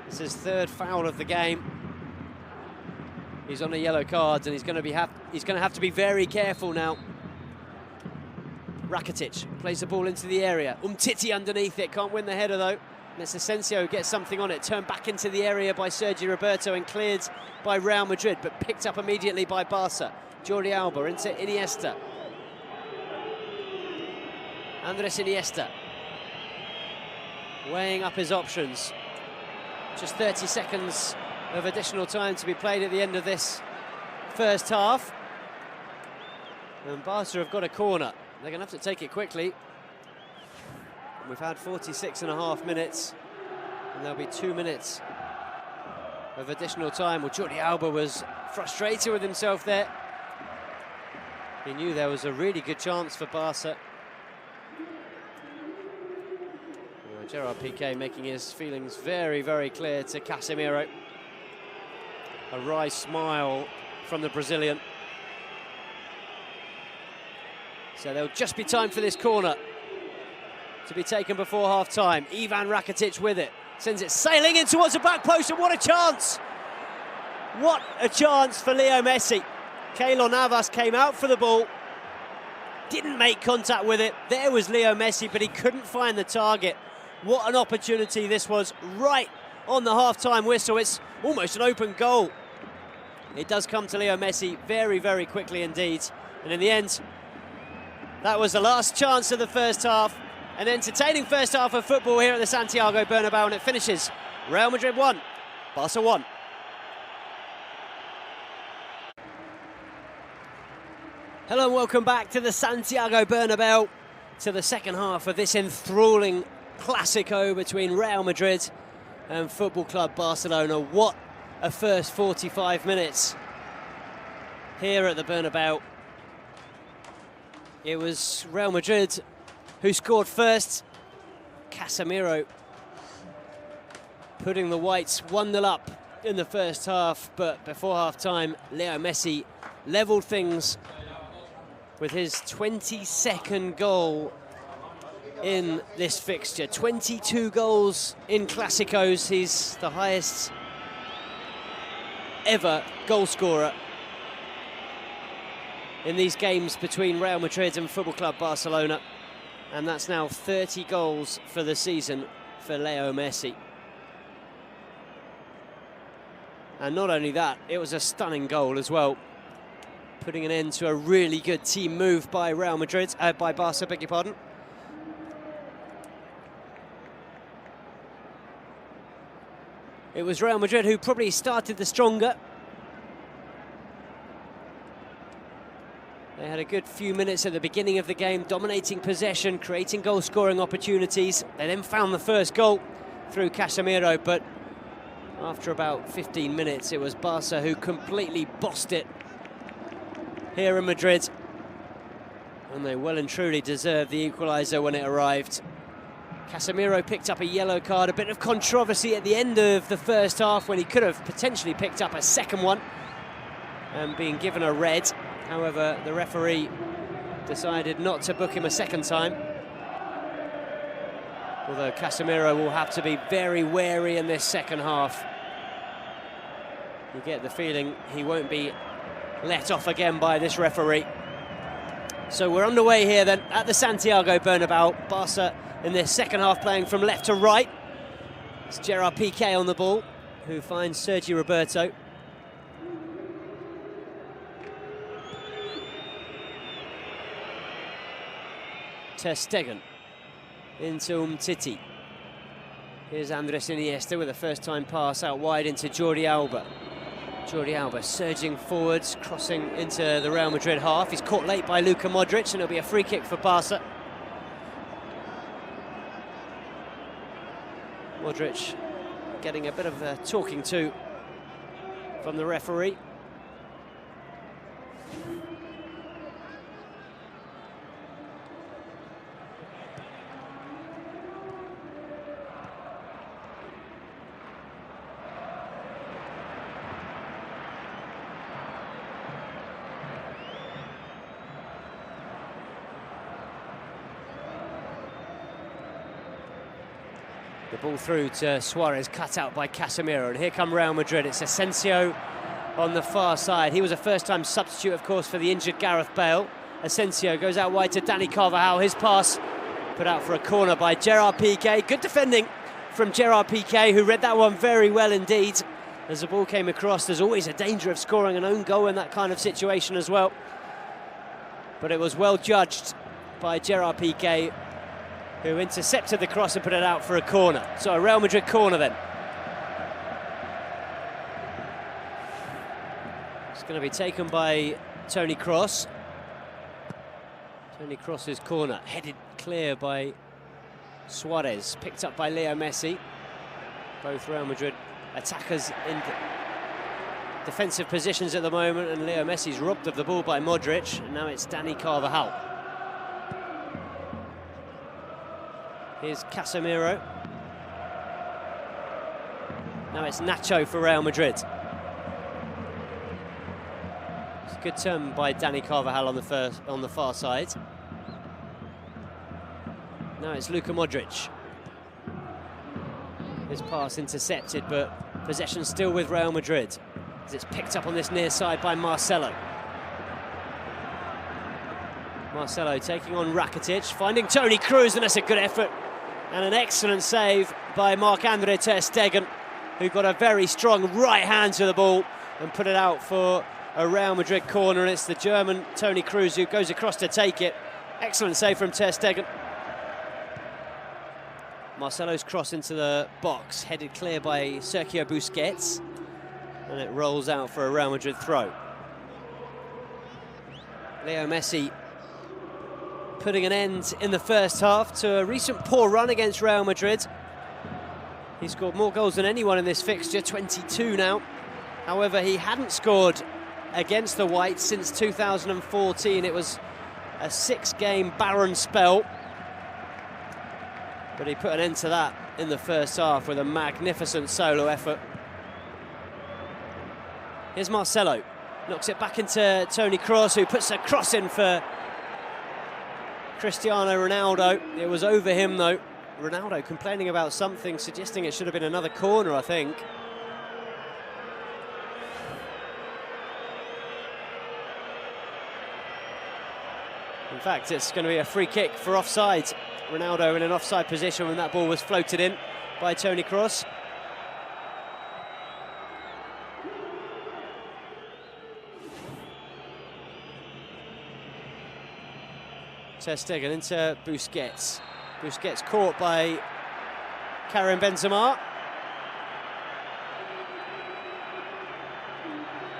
It's his third foul of the game. He's on a yellow card and he's going to have to be very careful now. Rakitic plays the ball into the area. Umtiti underneath it, can't win the header though. Unless Asensio gets something on it, turned back into the area by Sergi Roberto and cleared by Real Madrid, but picked up immediately by Barca. Jordi Alba into Iniesta. Andres Iniesta, weighing up his options. Just 30 seconds of additional time to be played at the end of this first half. And Barca have got a corner. They're going to have to take it quickly. We've had 46.5 minutes, and there'll be 2 minutes of additional time. Well, Jordi Alba was frustrated with himself there. He knew there was a really good chance for Barca. Gerard Piqué making his feelings very, very clear to Casemiro. A wry smile from the Brazilian. So there'll just be time for this corner to be taken before half-time. Ivan Rakitic with it. Sends it sailing in towards the back post, and what a chance! What a chance for Leo Messi. Keylor Navas came out for the ball. Didn't make contact with it. There was Leo Messi, but he couldn't find the target. What an opportunity this was, right on the half-time whistle. It's almost an open goal. It does come to Leo Messi very, very quickly indeed. And in the end, that was the last chance of the first half. An entertaining first half of football here at the Santiago Bernabeu, and it finishes Real Madrid 1, Barca 1. Hello and welcome back to the Santiago Bernabeu, to the second half of this enthralling Clásico between Real Madrid and Football Club Barcelona. What a first 45 minutes here at the Bernabeu. It was Real Madrid who scored first. Casemiro putting the Whites 1-0 up in the first half, but before half-time, Leo Messi levelled things with his 22nd goal in this fixture. 22 goals in Clásicos. He's the highest ever goal scorer in these games between Real Madrid and Football Club Barcelona. And that's now 30 goals for the season for Leo Messi. And not only that, it was a stunning goal as well, putting an end to a really good team move by Real Madrid, by Barca, beg your pardon. It was Real Madrid who probably started the stronger. They had a good few minutes at the beginning of the game, dominating possession, creating goal-scoring opportunities. They then found the first goal through Casemiro, but after about 15 minutes, it was Barca who completely bossed it here in Madrid. And they well and truly deserved the equaliser when it arrived. Casemiro picked up a yellow card, a bit of controversy at the end of the first half when he could have potentially picked up a second one and being given a red. However, the referee decided not to book him a second time. Although Casemiro will have to be very wary in this second half. You get the feeling he won't be let off again by this referee. So we're underway here then at the Santiago Bernabeu. Barca in this second half playing from left to right. It's Gerard Piqué on the ball, who finds Sergi Roberto. Ter Stegen into Umtiti. Here's Andres Iniesta with a first-time pass out wide into Jordi Alba. Jordi Alba surging forwards, crossing into the Real Madrid half. He's caught late by Luka Modric, and it'll be a free kick for Barca. Modric getting a bit of a talking to from the referee. The ball through to Suarez, cut out by Casemiro, and here come Real Madrid. It's Asensio on the far side. He was a first-time substitute, of course, for the injured Gareth Bale. Asensio goes out wide to Dani Carvajal. His pass put out for a corner by Gerard Piqué. Good defending from Gerard Piqué, who read that one very well indeed. As the ball came across, there's always a danger of scoring an own goal in that kind of situation as well. But it was well judged by Gerard Piqué, who intercepted the cross and put it out for a corner. So a Real Madrid corner then. It's going to be taken by Toni Kroos. Toni Kroos's corner, headed clear by Suarez, picked up by Leo Messi. Both Real Madrid attackers in defensive positions at the moment, and Leo Messi's robbed of the ball by Modric, and now it's Dani Carvajal. Here's Casemiro. Now it's Nacho for Real Madrid. It's a good turn by Dani Carvajal on the far side. Now it's Luka Modric. His pass intercepted, but possession still with Real Madrid, as it's picked up on this near side by Marcelo. Marcelo taking on Rakitic, finding Toni Kroos, and that's a good effort. And an excellent save by Marc-Andre ter Stegen, who got a very strong right hand to the ball and put it out for a Real Madrid corner. And it's the German Toni Kroos who goes across to take it. Excellent save from ter Stegen. Marcelo's cross into the box, headed clear by Sergio Busquets, and it rolls out for a Real Madrid throw. Leo Messi putting an end in the first half to a recent poor run against Real Madrid. He scored more goals than anyone in this fixture, 22 now. However, he hadn't scored against the Whites since 2014. It was a 6-game barren spell, but he put an end to that in the first half with a magnificent solo effort. Here's Marcelo, knocks it back into Toni Kroos, who puts a cross in for Cristiano Ronaldo. It was over him though. Ronaldo complaining about something, suggesting it should have been another corner, I think. In fact, it's going to be a free kick for offside. Ronaldo in an offside position when that ball was floated in by Toni Kroos. Ter Stegen into Busquets. Busquets caught by Karim Benzema.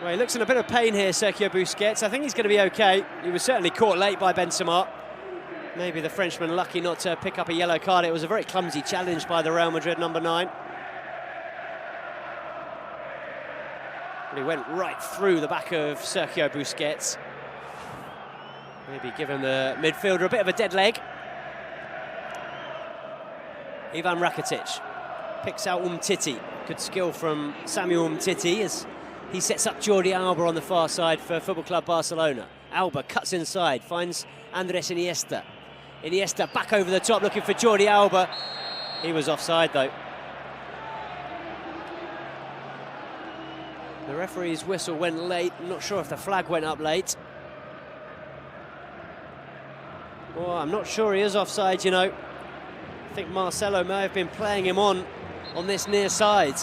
Well, he looks in a bit of pain here, Sergio Busquets. I think he's going to be okay. He was certainly caught late by Benzema. Maybe the Frenchman lucky not to pick up a yellow card. It was a very clumsy challenge by the Real Madrid number 9. But he went right through the back of Sergio Busquets. Maybe giving the midfielder a bit of a dead leg. Ivan Rakitic picks out Umtiti. Good skill from Samuel Umtiti as he sets up Jordi Alba on the far side for Football Club Barcelona. Alba cuts inside, finds Andres Iniesta. Iniesta back over the top looking for Jordi Alba. He was offside though. The referee's whistle went late. I'm not sure if the flag went up late. Well, I'm not sure he is offside, you know. I think Marcelo may have been playing him on this near side.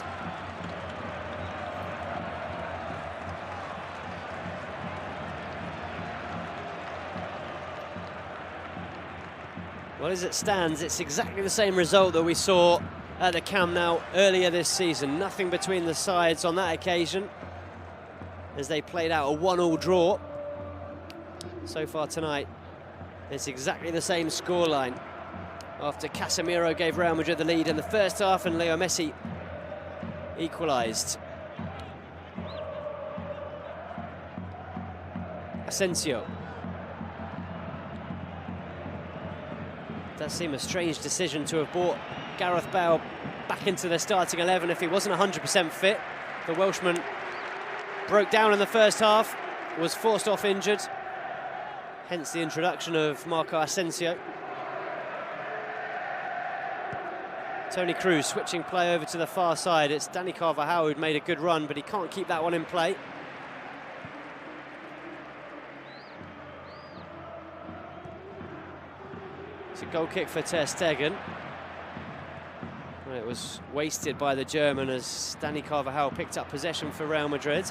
Well, as it stands, it's exactly the same result that we saw at the Camp Nou earlier this season. Nothing between the sides on that occasion, as they played out a 1-1 draw. So far tonight, it's exactly the same scoreline. After Casemiro gave Real Madrid the lead in the first half and Leo Messi equalised. Asensio. Does seem a strange decision to have brought Gareth Bale back into the starting 11 if he wasn't 100% fit. The Welshman broke down in the first half, was forced off injured, hence the introduction of Marco Asensio. Toni Kroos switching play over to the far side. It's Dani Carvajal who'd made a good run, but he can't keep that one in play. It's a goal kick for Ter Stegen. Well, it was wasted by the German as Dani Carvajal picked up possession for Real Madrid.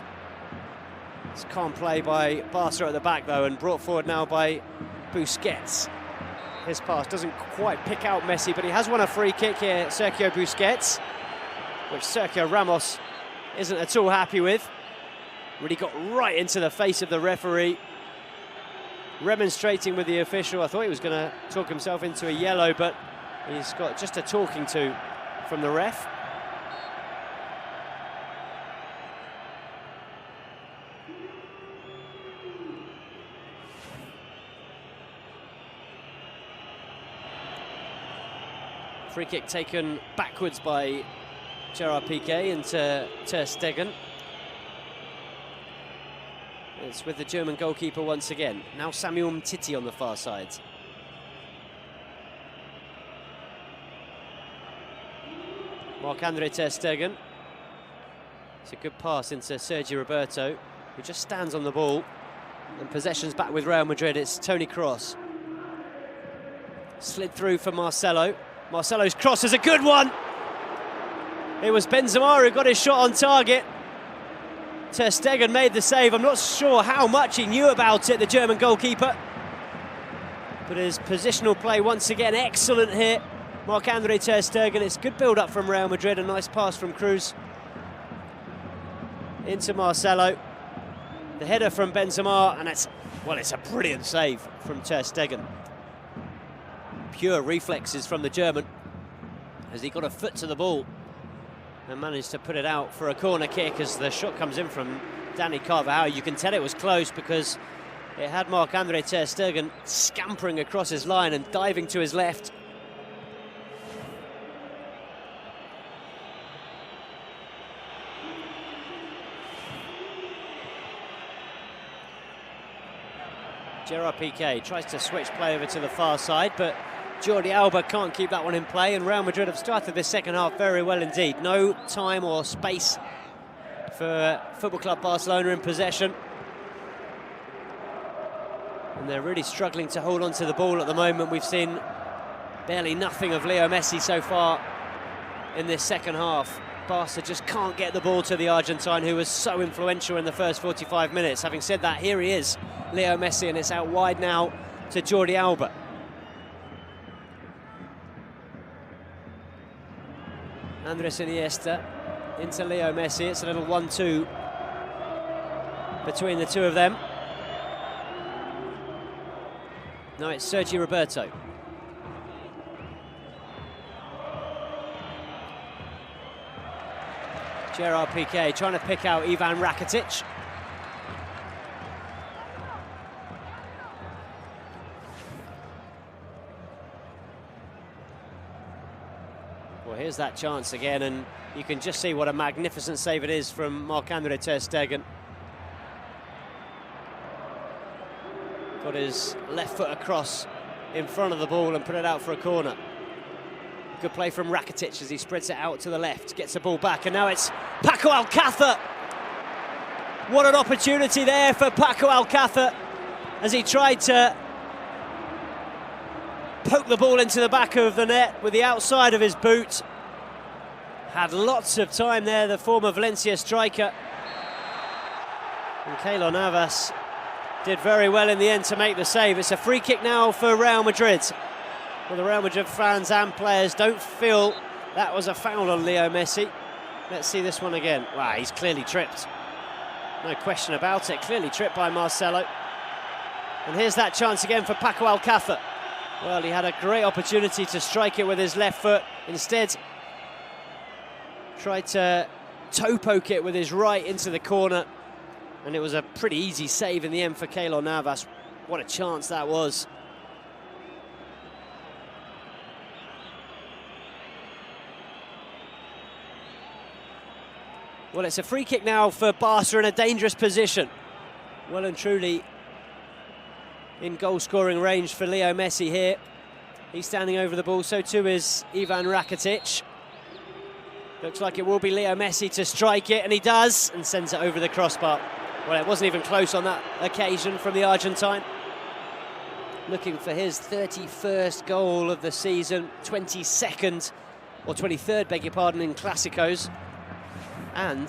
It's calm play by Barca at the back though, and brought forward now by Busquets. His pass doesn't quite pick out Messi, but he has won a free kick here, Sergio Busquets, which Sergio Ramos isn't at all happy with. Really got right into the face of the referee, remonstrating with the official. I thought he was going to talk himself into a yellow, but he's got just a talking to from the ref. Free kick taken backwards by Gerard Piqué into Ter Stegen. It's with the German goalkeeper once again. Now Samuel Umtiti on the far side. Marc-Andre Ter Stegen. It's a good pass into Sergi Roberto, who just stands on the ball. And possession's back with Real Madrid. It's Toni Kroos. Slid through for Marcelo. Marcelo's cross is a good one. It was Benzema who got his shot on target. Ter Stegen made the save. I'm not sure how much he knew about it, the German goalkeeper. But his positional play once again excellent here. Marc-Andre Ter Stegen. It's good build-up from Real Madrid. A nice pass from Kroos into Marcelo. The header from Benzema, and it's a brilliant save from Ter Stegen. Pure reflexes from the German as he got a foot to the ball and managed to put it out for a corner kick as the shot comes in from Dani Carvajal. You can tell it was close because it had Marc-Andre Ter Stegen scampering across his line and diving to his left. Gerard Piqué tries to switch play over to the far side, but Jordi Alba can't keep that one in play, and Real Madrid have started this second half very well indeed. No time or space for Football Club Barcelona in possession. And they're really struggling to hold on to the ball at the moment. We've seen barely nothing of Leo Messi so far in this second half. Barca just can't get the ball to the Argentine, who was so influential in the first 45 minutes. Having said that, here he is, Leo Messi, and it's out wide now to Jordi Alba. Andres Iniesta into Leo Messi. It's a little 1-2 between the two of them. No, it's Sergi Roberto. Gerard Piqué trying to pick out Ivan Rakitic. Well, here's that chance again, and you can just see what a magnificent save it is from Marc-Andre Ter Stegen. Got his left foot across in front of the ball and put it out for a corner. Good play from Rakitic as he spreads it out to the left, gets the ball back, and now it's Paco Alcácer. What an opportunity there for Paco Alcácer as he tried to poke the ball into the back of the net with the outside of his boot. Had lots of time there, the former Valencia striker. And Keylor Navas did very well in the end to make the save. It's a free kick now for Real Madrid. Well, the Real Madrid fans and players don't feel that was a foul on Leo Messi. Let's see this one again. Wow, he's clearly tripped. No question about it. Clearly tripped by Marcelo. And here's that chance again for Paco Alcácer. Well, he had a great opportunity to strike it with his left foot. Instead, tried to toe poke it with his right into the corner. And it was a pretty easy save in the end for Keylor Navas. What a chance that was. Well, it's a free kick now for Barca in a dangerous position. Well and truly in goal-scoring range for Leo Messi here. He's standing over the ball, so too is Ivan Rakitic. Looks like it will be Leo Messi to strike it, and he does, and sends it over the crossbar. Well, it wasn't even close on that occasion from the Argentine. Looking for his 31st goal of the season, 22nd, or 23rd, beg your pardon, in Clásicos, and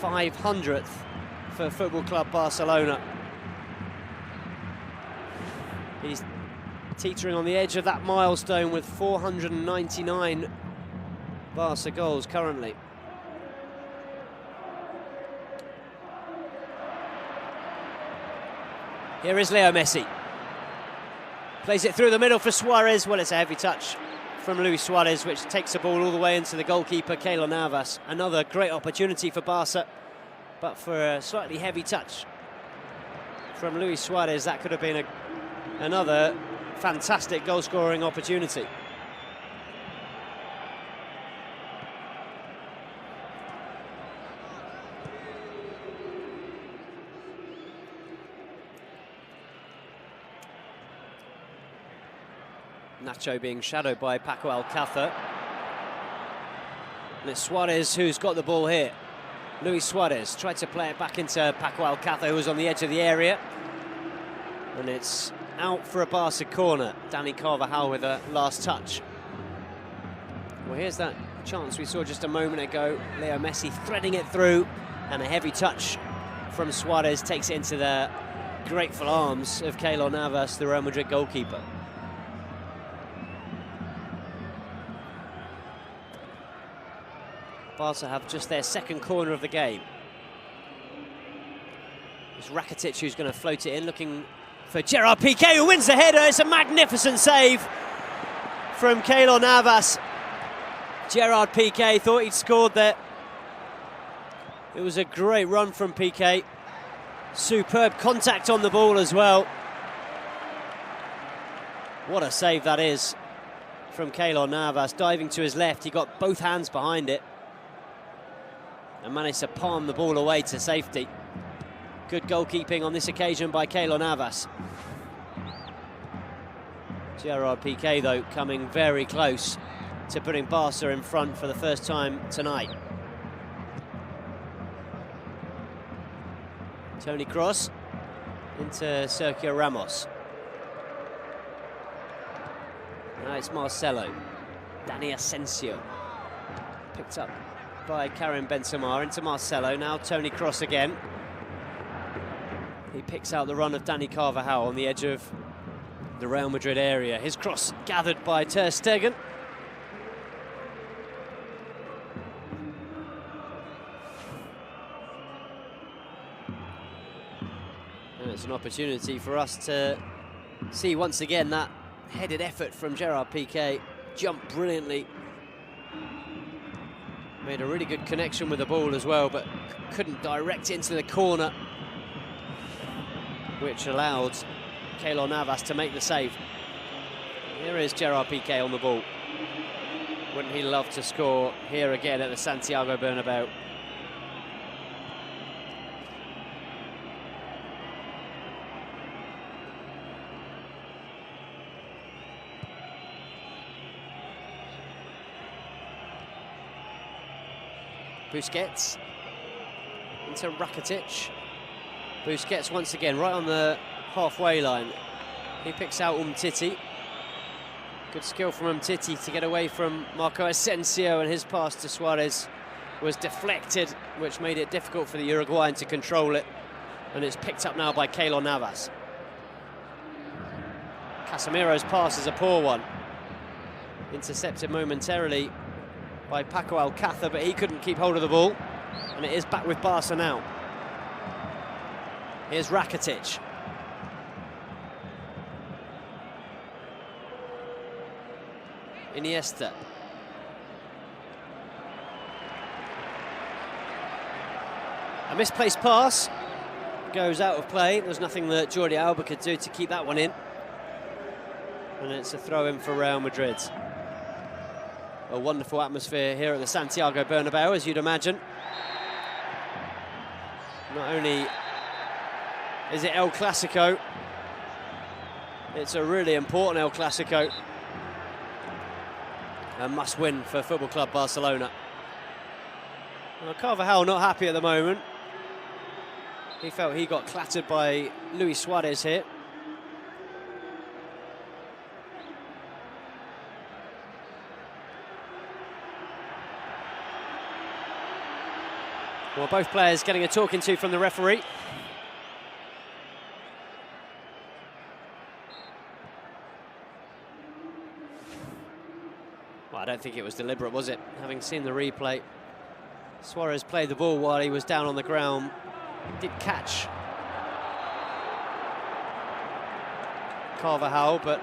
500th for Football Club Barcelona. He's teetering on the edge of that milestone with 499 Barca goals currently. Here is Leo Messi. Plays it through the middle for Suarez. Well, it's a heavy touch from Luis Suarez, which takes the ball all the way into the goalkeeper, Keylor Navas. Another great opportunity for Barca, but for a slightly heavy touch from Luis Suarez, that could have been another fantastic goal-scoring opportunity. Nacho being shadowed by Paco Alcácer. And it's Suarez who's got the ball here. Luis Suarez tried to play it back into Paco Alcácer, who was on the edge of the area. And it's out for a Barca corner. Dani Carvajal with a last touch. Well, here's that chance we saw just a moment ago. Leo Messi threading it through, and a heavy touch from Suarez takes it into the grateful arms of Keylor Navas, the Real Madrid goalkeeper. Barca have just their second corner of the game. It's Rakitic who's going to float it in, looking for Gerard Piqué, who wins the header. It's a magnificent save from Keylor Navas. Gerard Piqué thought he'd scored there. It was a great run from Piqué. Superb contact on the ball as well. What a save that is from Keylor Navas. Diving to his left, he got both hands behind it and managed to palm the ball away to safety. Good goalkeeping on this occasion by Keylor Navas. Gerard Piqué, though, coming very close to putting Barca in front for the first time tonight. Toni Kroos into Sergio Ramos. Now it's Marcelo. Dani Asensio. Picked up by Karim Benzema into Marcelo. Now Toni Kroos again. He picks out the run of Dani Carvajal on the edge of the Real Madrid area. His cross gathered by Ter Stegen. And it's an opportunity for us to see once again that headed effort from Gerard Piqué. Jumped brilliantly. Made a really good connection with the ball as well, but couldn't direct it into the corner, which allowed Keylor Navas to make the save. Here is Gerard Piqué on the ball. Wouldn't he love to score here again at the Santiago Bernabeu? Busquets into Rakitic. Busquets once again right on the halfway line. He picks out Umtiti. Good skill from Umtiti to get away from Marco Asensio, and his pass to Suarez was deflected, which made it difficult for the Uruguayan to control it. And it's picked up now by Keylor Navas. Casemiro's pass is a poor one. Intercepted momentarily by Paco Alcácer, but he couldn't keep hold of the ball. And it is back with Barca now. Here's Rakitic. Iniesta. A misplaced pass goes out of play. There's nothing that Jordi Alba could do to keep that one in. And it's a throw-in for Real Madrid. A wonderful atmosphere here at the Santiago Bernabeu, as you'd imagine. Not only is it El Clásico, it's a really important El Clásico. A must-win for Football Club Barcelona. Well, Carvajal not happy at the moment. He felt he got clattered by Luis Suarez here. Well, both players getting a talking to from the referee. Well, I don't think it was deliberate, was it? Having seen the replay, Suarez played the ball while he was down on the ground. Did catch Carvajal, but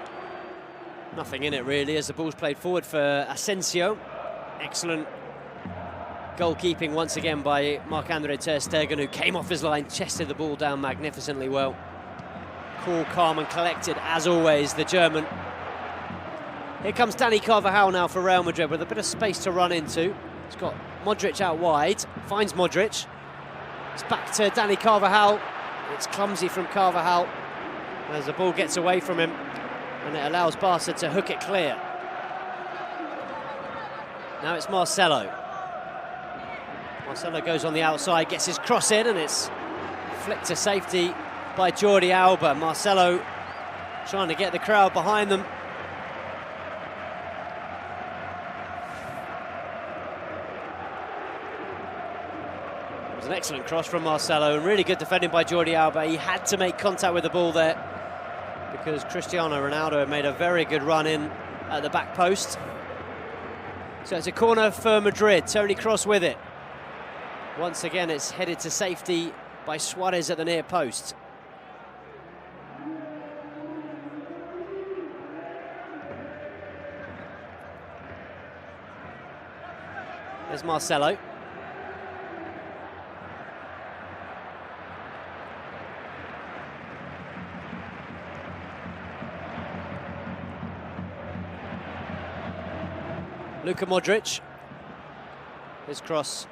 nothing in it really, as the ball's played forward for Asensio. Excellent goalkeeping once again by Marc-Andre ter Stegen, who came off his line, chested the ball down magnificently well. Cool, calm and collected, as always, the German. Here comes Dani Carvajal now for Real Madrid with a bit of space to run into. He's got Modric out wide, finds Modric. It's back to Dani Carvajal. It's clumsy from Carvajal as the ball gets away from him, and it allows Barca to hook it clear. Now it's Marcelo. Marcelo goes on the outside, gets his cross in, and it's flicked to safety by Jordi Alba. Marcelo trying to get the crowd behind them. It was an excellent cross from Marcelo, and really good defending by Jordi Alba. He had to make contact with the ball there because Cristiano Ronaldo had made a very good run in at the back post. So it's a corner for Madrid. Toni Kroos with it. Once again, it's headed to safety by Suarez at the near post. There's Marcelo. Luka Modric. His cross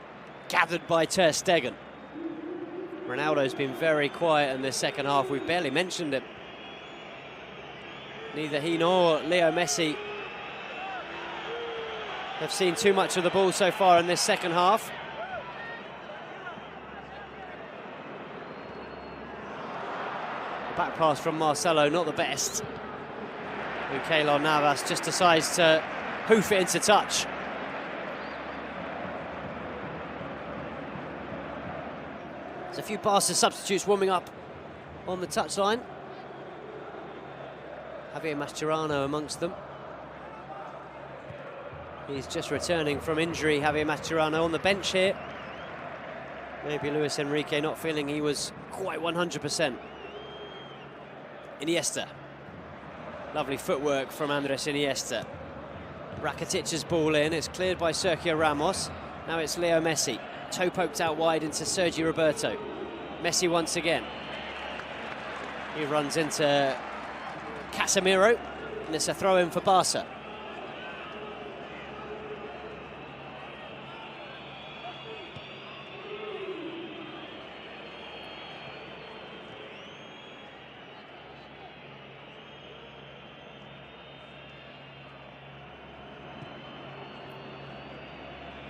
gathered by ter Stegen. Ronaldo's been very quiet in this second half. We've barely mentioned him. Neither he nor Leo Messi have seen too much of the ball so far in this second half. The back pass from Marcelo, not the best. And Keylor Navas just decides to hoof it into touch. There's a few Barca substitutes warming up on the touchline. Javier Mascherano amongst them. He's just returning from injury, Javier Mascherano, on the bench here. Maybe Luis Enrique not feeling he was quite 100%. Iniesta. Lovely footwork from Andres Iniesta. Rakitic's ball in, it's cleared by Sergio Ramos. Now it's Leo Messi. Toe poked out wide into Sergi Roberto. Messi once again. He runs into Casemiro, and it's a throw-in for Barca.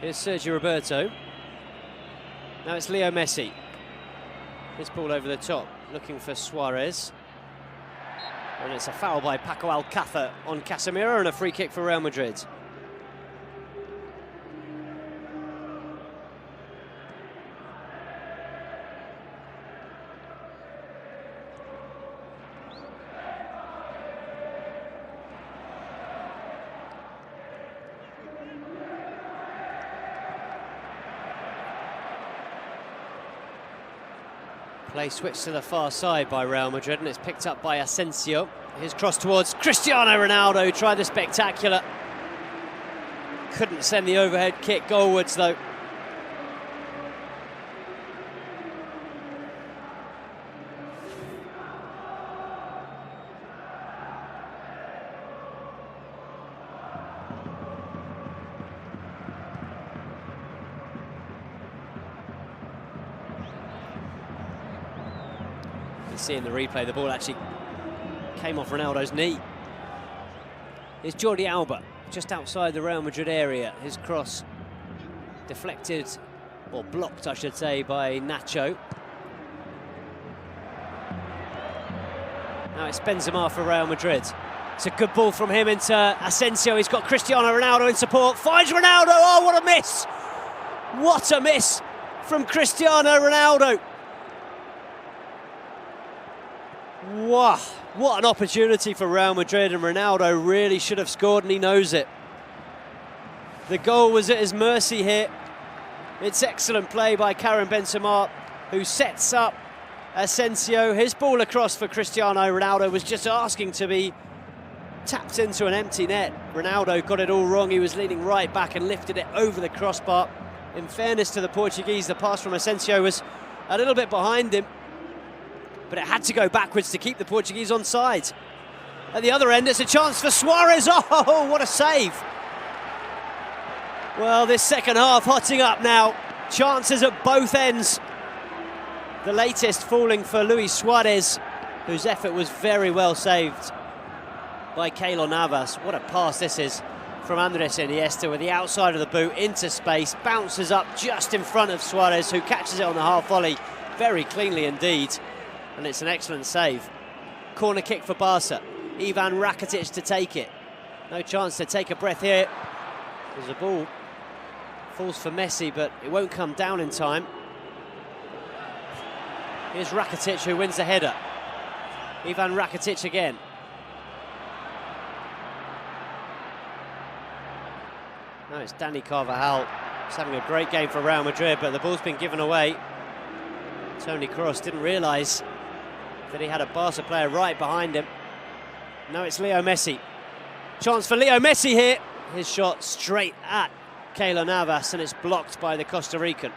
Here's Sergi Roberto. Now it's Leo Messi. His ball over the top, looking for Suarez. And it's a foul by Paco Alcácer on Casemiro and a free kick for Real Madrid. Play switched to the far side by Real Madrid, and it's picked up by Asensio. His cross towards Cristiano Ronaldo, tried the spectacular. Couldn't send the overhead kick goalwards though. See in the replay, the ball actually came off Ronaldo's knee. Here's Jordi Alba, just outside the Real Madrid area. His cross deflected or blocked, I should say, by Nacho. Now it's Benzema for Real Madrid. It's a good ball from him into Asensio. He's got Cristiano Ronaldo in support. Finds Ronaldo. Oh, what a miss! What a miss from Cristiano Ronaldo. Wow, what an opportunity for Real Madrid, and Ronaldo really should have scored, and he knows it. The goal was at his mercy here. It's excellent play by Karim Benzema, who sets up Asensio. His ball across for Cristiano Ronaldo was just asking to be tapped into an empty net. Ronaldo got it all wrong. He was leaning right back and lifted it over the crossbar. In fairness to the Portuguese, the pass from Asensio was a little bit behind him, but it had to go backwards to keep the Portuguese onside. At the other end, it's a chance for Suarez. Oh, what a save. Well, this second half hotting up now. Chances at both ends. The latest falling for Luis Suarez, whose effort was very well saved by Keylor Navas. What a pass this is from Andres Iniesta with the outside of the boot into space. Bounces up just in front of Suarez, who catches it on the half volley very cleanly indeed. And it's an excellent save. Corner kick for Barca. Ivan Rakitic to take it. No chance to take a breath here. There's a ball. Falls for Messi, but it won't come down in time. Here's Rakitic, who wins the header. Ivan Rakitic again. No, it's Dani Carvajal. He's having a great game for Real Madrid, but the ball's been given away. Toni Kroos didn't realise that he had a Barca player right behind him. No, it's Leo Messi. Chance for Leo Messi here. His shot straight at Keylor Navas, and it's blocked by the Costa Rican.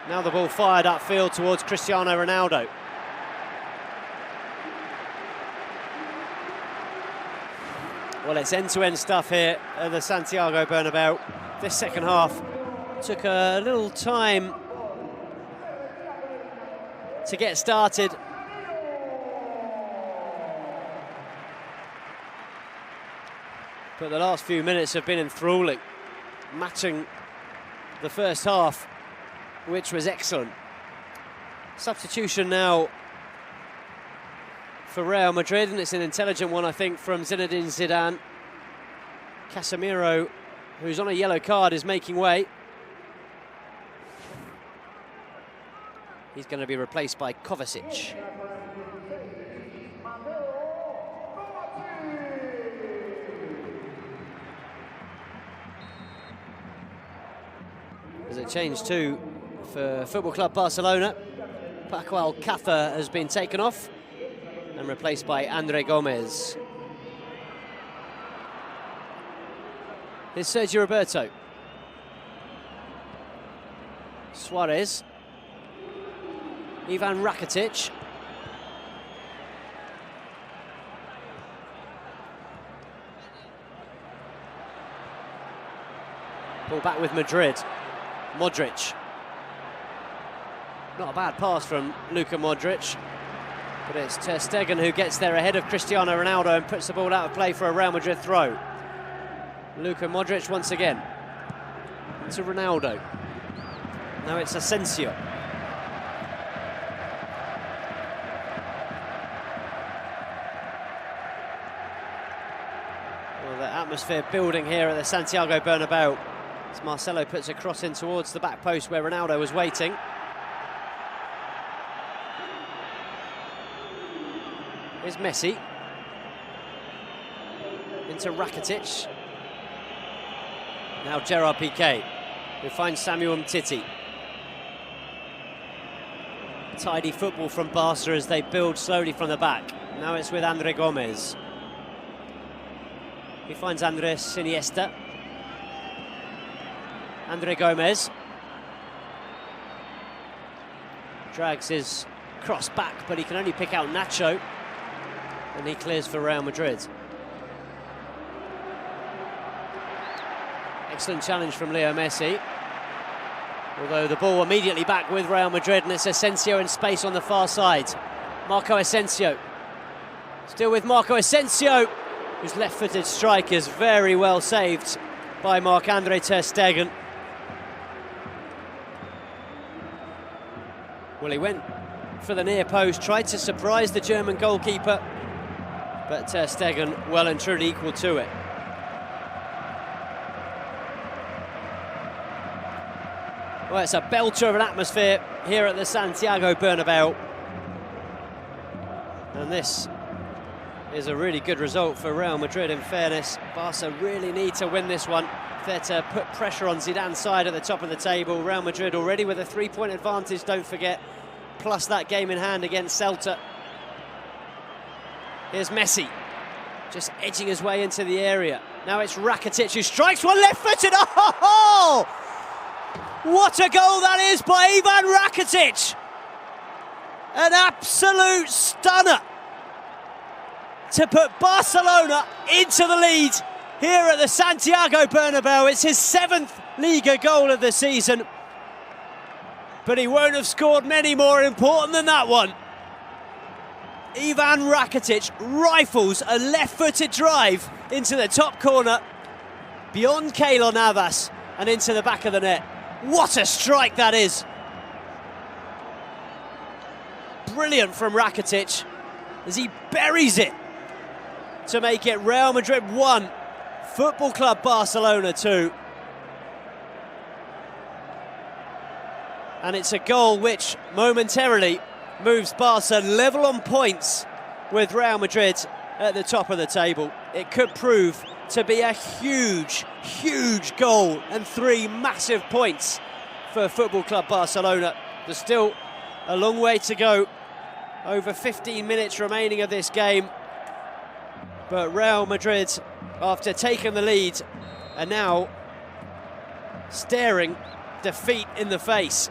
Now the ball fired upfield towards Cristiano Ronaldo. Well, it's end-to-end stuff here at the Santiago Bernabeu. This second half took a little time to get started. But the last few minutes have been enthralling, matching the first half, which was excellent. Substitution now for Real Madrid, and it's an intelligent one, I think, from Zinedine Zidane. Casemiro, who's on a yellow card, is making way. He's going to be replaced by Kovacic. There's a change too for Football Club Barcelona. Paco Alcácer has been taken off and replaced by Andre Gomez. Here's Sergio Roberto. Suarez. Ivan Rakitic. Ball back with Madrid. Modric. Not a bad pass from Luka Modric, but it's Ter Stegen who gets there ahead of Cristiano Ronaldo and puts the ball out of play for a Real Madrid throw. Luka Modric once again. To Ronaldo. Now it's Asensio. Well, the atmosphere building here at the Santiago Bernabeu. As Marcelo puts a cross in towards the back post where Ronaldo was waiting. Here's Messi. Into Rakitic. Now Gerard Piqué, who finds Samuel Umtiti. Tidy football from Barca as they build slowly from the back. Now it's with Andre Gomez. He finds Andres Iniesta. Andre Gomez. Drags his cross back, but he can only pick out Nacho. And he clears for Real Madrid. Excellent challenge from Leo Messi. Although the ball immediately back with Real Madrid, and it's Asensio in space on the far side. Marco Asensio. Still with Marco Asensio, whose left-footed strike is very well saved by Marc-Andre Ter Stegen. Well, he went for the near post, tried to surprise the German goalkeeper, but Ter Stegen well and truly equal to it. Well, it's a belter of an atmosphere here at the Santiago Bernabeu. And this is a really good result for Real Madrid, in fairness. Barca really need to win this one if they're to put pressure on Zidane's side at the top of the table. Real Madrid already with a 3-point advantage, don't forget, plus that game in hand against Celta. Here's Messi, just edging his way into the area. Now it's Rakitic who strikes one left-footed. Oh! What a goal that is by Ivan Rakitic! An absolute stunner to put Barcelona into the lead here at the Santiago Bernabeu. It's his 7th Liga goal of the season, but he won't have scored many more important than that one. Ivan Rakitic rifles a left-footed drive into the top corner, beyond Keylor Navas and into the back of the net. What a strike that is! Brilliant from Rakitic as he buries it to make it Real Madrid 1, Football Club Barcelona 2. And it's a goal which momentarily moves Barca level on points with Real Madrid at the top of the table. It could prove to be a huge, huge goal and 3 massive points for Football Club Barcelona. There's still a long way to go, over 15 minutes remaining of this game. But Real Madrid, after taking the lead, are now staring defeat in the face.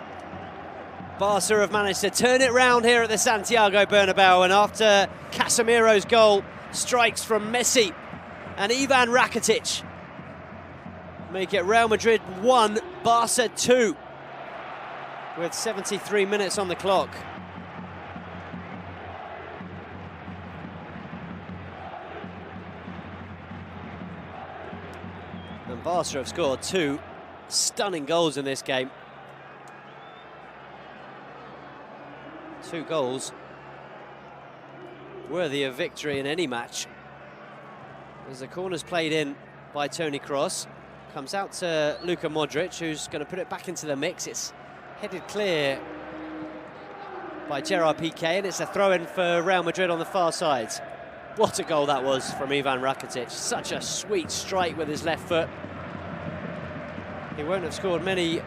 Barca have managed to turn it round here at the Santiago Bernabeu, and after Casemiro's goal, strikes from Messi and Ivan Rakitic make it Real Madrid 1, Barca 2, with 73 minutes on the clock. And Barca have scored 2 stunning goals in this game. 2 goals worthy of victory in any match. As the corner's played in by Toni Kroos, comes out to Luka Modric, who's going to put it back into the mix. It's headed clear by Gerard Piqué, and it's a throw-in for Real Madrid on the far side. What a goal that was from Ivan Rakitic. Such a sweet strike with his left foot. He won't have scored many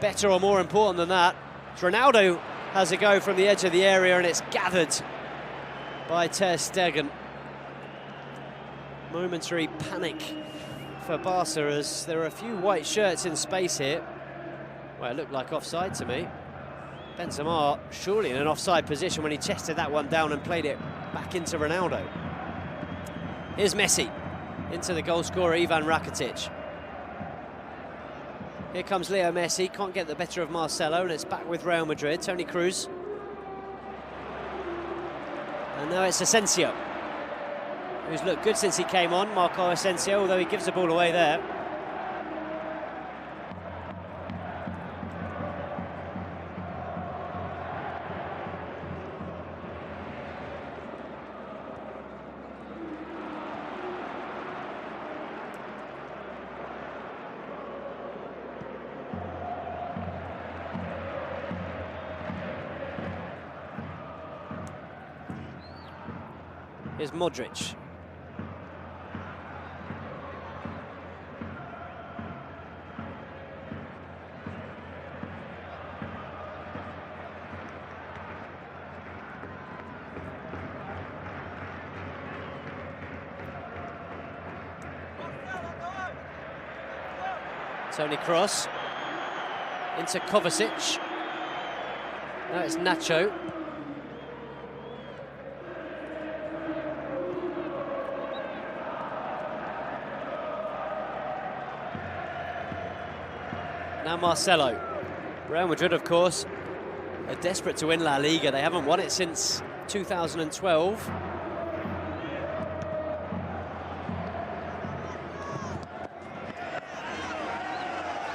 better or more important than that. Ronaldo has a go from the edge of the area, and it's gathered by Ter Stegen. Momentary panic for Barca as there are a few white shirts in space here. Well, it looked like offside to me. Benzema surely in an offside position when he chested that one down and played it back into Ronaldo. Here's Messi into the goal scorer Ivan Rakitic. Here comes Leo Messi, can't get the better of Marcelo, and it's back with Real Madrid. Toni Kroos. And now it's Asensio, who's looked good since he came on, Marco Asensio, although he gives the ball away there. Here's Modric. Toni Kroos into Kovacic. Now it's Nacho. Now Marcelo. Real Madrid, of course, are desperate to win La Liga. They haven't won it since 2012.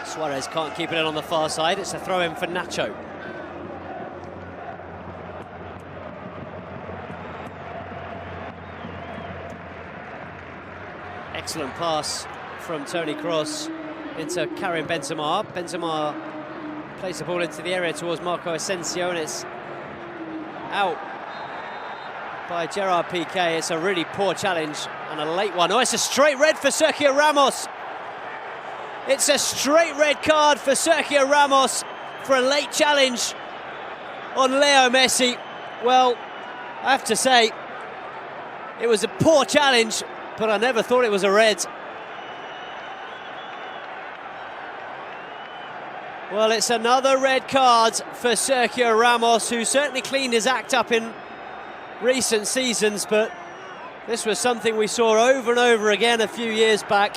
Suarez can't keep it in on the far side. It's a throw-in for Nacho. excellent pass from Toni Kroos into Karim Benzema. Benzema plays the ball into the area towards Marco Asensio, and it's out by Gerard Piqué. It's a really poor challenge and a late one. Oh, it's a straight red for Sergio Ramos. It's a straight red card for Sergio Ramos for a late challenge on Leo Messi. Well, I have to say, it was a poor challenge, but I never thought it was a red. Well, it's another red card for Sergio Ramos, who certainly cleaned his act up in recent seasons, but this was something we saw over and over again a few years back.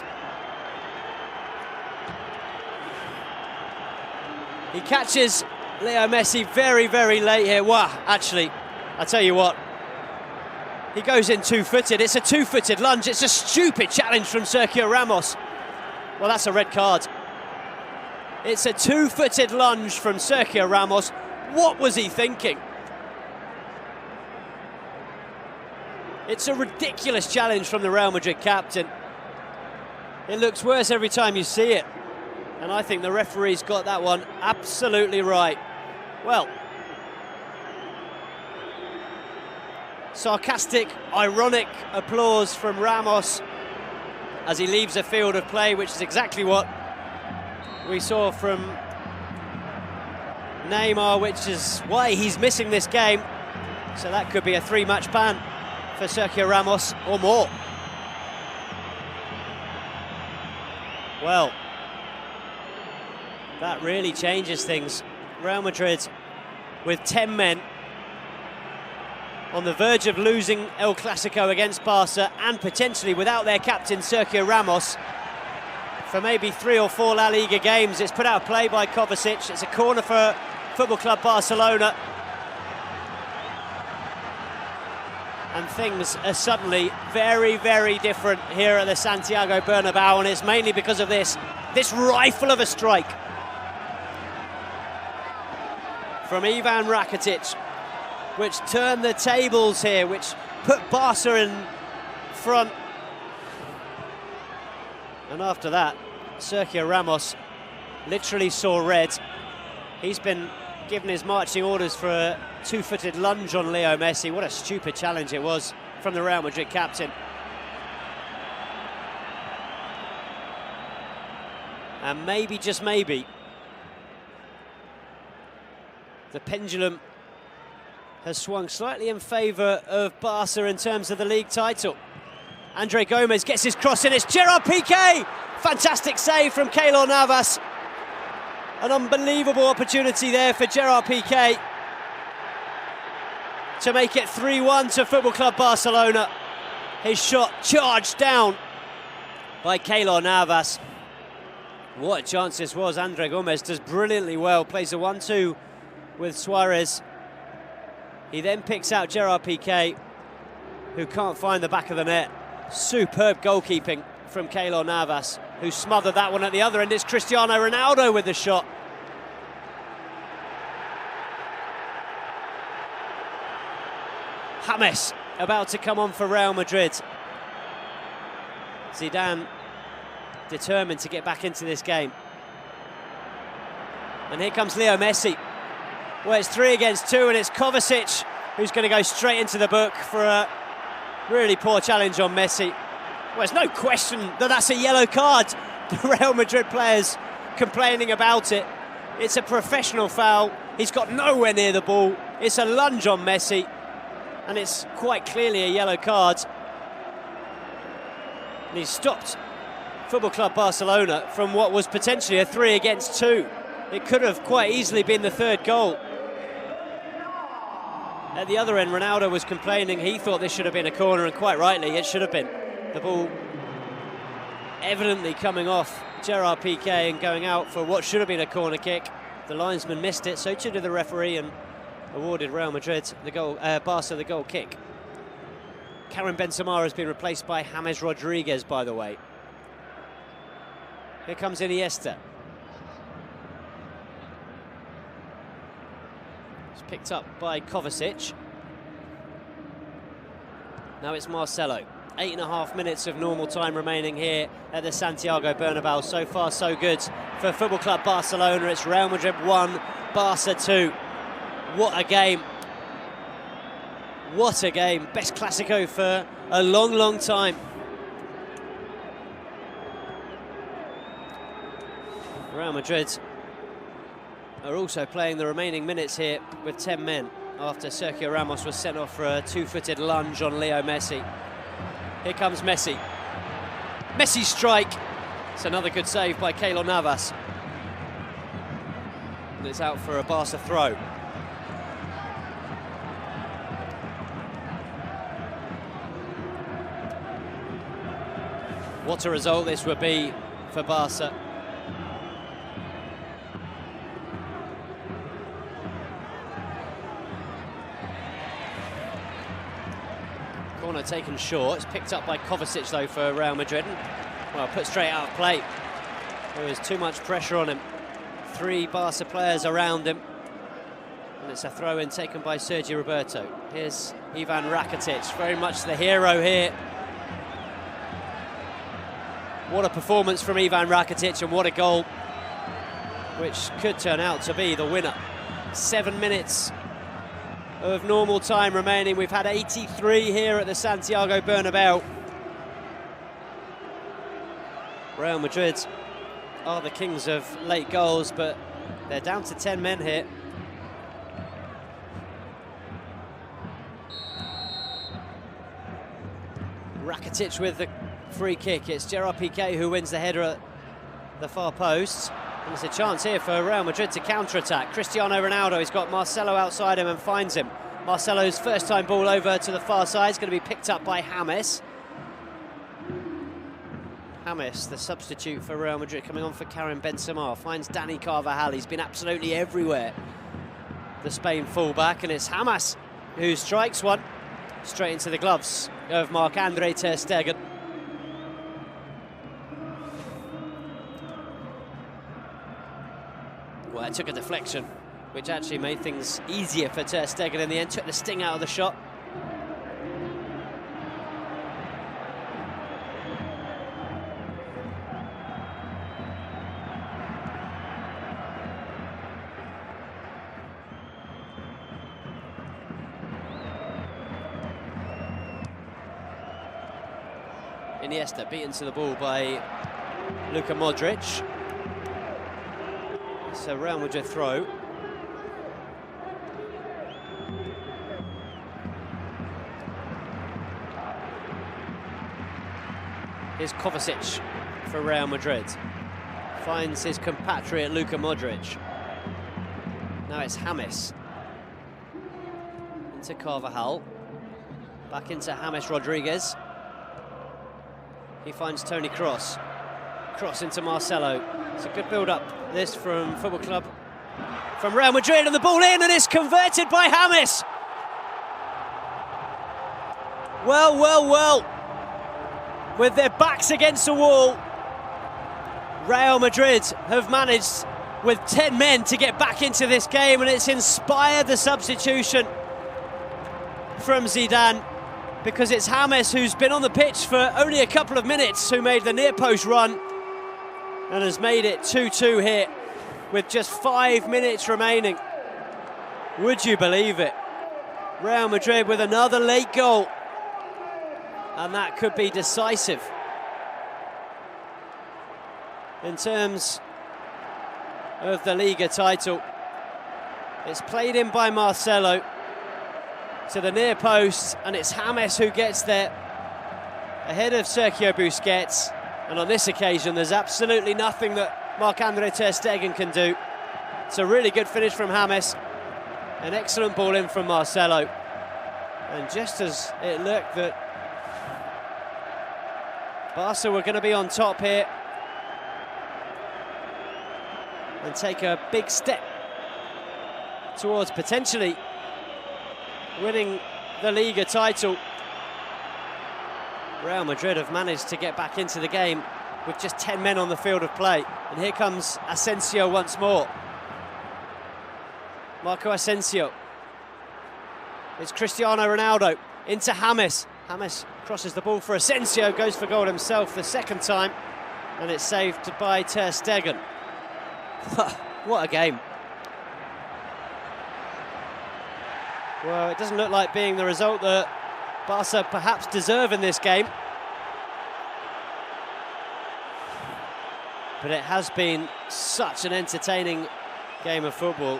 He catches Leo Messi very, very late here. Wow, actually, I tell you what, he goes in two-footed. It's a two-footed lunge. It's a stupid challenge from Sergio Ramos. Well, that's a red card. It's a two-footed lunge from Sergio Ramos. What was he thinking? It's a ridiculous challenge from the Real Madrid captain. It looks worse every time you see it. And I think the referee's got that one absolutely right. Well, sarcastic, ironic applause from Ramos as he leaves a field of play, which is exactly what we saw from Neymar, which is why he's missing this game. So that could be a 3-match ban for Sergio Ramos or more. Well, that really changes things. Real Madrid with 10 men on the verge of losing El Clasico against Barca, and potentially without their captain Sergio Ramos for maybe 3 or 4 La Liga games. It's put out of play by Kovacic. It's a corner for Football Club Barcelona. And things are suddenly very, very different here at the Santiago Bernabeu, and it's mainly because of this rifle of a strike from Ivan Rakitic, which turned the tables here, which put Barca in front. And after that, Sergio Ramos literally saw red. He's been given his marching orders for a two-footed lunge on Leo Messi. What a stupid challenge it was from the Real Madrid captain. And maybe, just maybe, the pendulum has swung slightly in favour of Barca in terms of the league title. Andre Gomez gets his cross in, it's Gerard Piqué! Fantastic save from Keylor Navas. An unbelievable opportunity there for Gerard Piqué to make it 3-1 to Football Club Barcelona. His shot charged down by Keylor Navas. What a chance this was. Andre Gomez does brilliantly well, plays a 1-2 with Suarez. He then picks out Gerard Piqué, who can't find the back of the net. Superb goalkeeping from Keylor Navas, who smothered that one at the other end. It's Cristiano Ronaldo with the shot. James about to come on for Real Madrid. Zidane determined to get back into this game. And here comes Leo Messi. Well, it's 3 against 2, and it's Kovacic who's going to go straight into the book for a really poor challenge on Messi. Well, there's no question that that's a yellow card. The Real Madrid players complaining about it. It's a professional foul. He's got nowhere near the ball. It's a lunge on Messi, and it's quite clearly a yellow card. And he's stopped Football Club Barcelona from what was potentially a 3 against 2. It could have quite easily been the third goal. At the other end, Ronaldo was complaining. He thought this should have been a corner, and quite rightly, it should have been. The ball evidently coming off Gerard Piqué and going out for what should have been a corner kick. The linesman missed it, so too did the referee, and awarded Real Madrid the goal, Barca the goal kick. Karim Benzema has been replaced by James Rodriguez, by the way. Here comes Iniesta. It's picked up by Kovacic. Now it's Marcelo. 8.5 minutes of normal time remaining here at the Santiago Bernabeu. So far, so good for Football Club Barcelona. It's Real Madrid 1, Barca 2. What a game. What a game. Best Clásico for a long, long time. Real Madrid are also playing the remaining minutes here with 10 men after Sergio Ramos was sent off for a two-footed lunge on Leo Messi. Here comes Messi. Messi's strike. It's another good save by Keylor Navas. And it's out for a Barca throw. What a result this would be for Barca. Corner taken short. It's picked up by Kovacic though for Real Madrid. Well, put straight out of play. There was too much pressure on him. 3 Barca players around him. And it's a throw-in taken by Sergi Roberto. Here's Ivan Rakitic, very much the hero here. What a performance from Ivan Rakitic, and what a goal, which could turn out to be the winner. 7 minutes of normal time remaining. We've had 83 here at the Santiago Bernabeu. Real Madrid are the kings of late goals, but they're down to 10 men here. Rakitic with the free kick. It's Gerard Piqué who wins the header at the far post. And there's a chance here for Real Madrid to counter-attack. Cristiano Ronaldo, he's got Marcelo outside him and finds him. Marcelo's first time ball over to the far side is going to be picked up by James. James, the substitute for Real Madrid, coming on for Karim Benzema, finds Dani Carvajal. He's been absolutely everywhere, the Spain fullback, and it's James who strikes one straight into the gloves of Marc-Andre ter Stegen. Well, it took a deflection, which actually made things easier for ter Stegen in the end, took the sting out of the shot. Iniesta beaten to the ball by Luka Modric. It's a Real Madrid throw. Here's Kovacic for Real Madrid. Finds his compatriot Luka Modric. Now it's James. Into Carvajal. Back into James Rodriguez. He finds Toni Kroos. Cross into Marcelo. It's a good build-up, this from Football Club, from Real Madrid, and the ball in, and it's converted by James. Well, well, well. With their backs against the wall, Real Madrid have managed, with 10 men, to get back into this game, and it's inspired the substitution from Zidane, because it's James who's been on the pitch for only a couple of minutes who made the near post run and has made it 2-2 here with just 5 minutes remaining. Would you believe it? Real Madrid with another late goal, and that could be decisive in terms of the Liga title. It's played in by Marcelo to the near post, and it's James who gets there ahead of Sergio Busquets. And on this occasion, there's absolutely nothing that Marc-Andre ter Stegen can do. It's a really good finish from James. An excellent ball in from Marcelo. And just as it looked that Barca were going to be on top here and take a big step towards potentially winning the Liga title, Real Madrid have managed to get back into the game with just 10 men on the field of play. And here comes Asensio once more. Marco Asensio. It's Cristiano Ronaldo into James. James crosses the ball for Asensio, goes for goal himself the second time, and it's saved by Ter Stegen. What a game. Well, it doesn't look like being the result that Barca perhaps deserve in this game. But it has been such an entertaining game of football.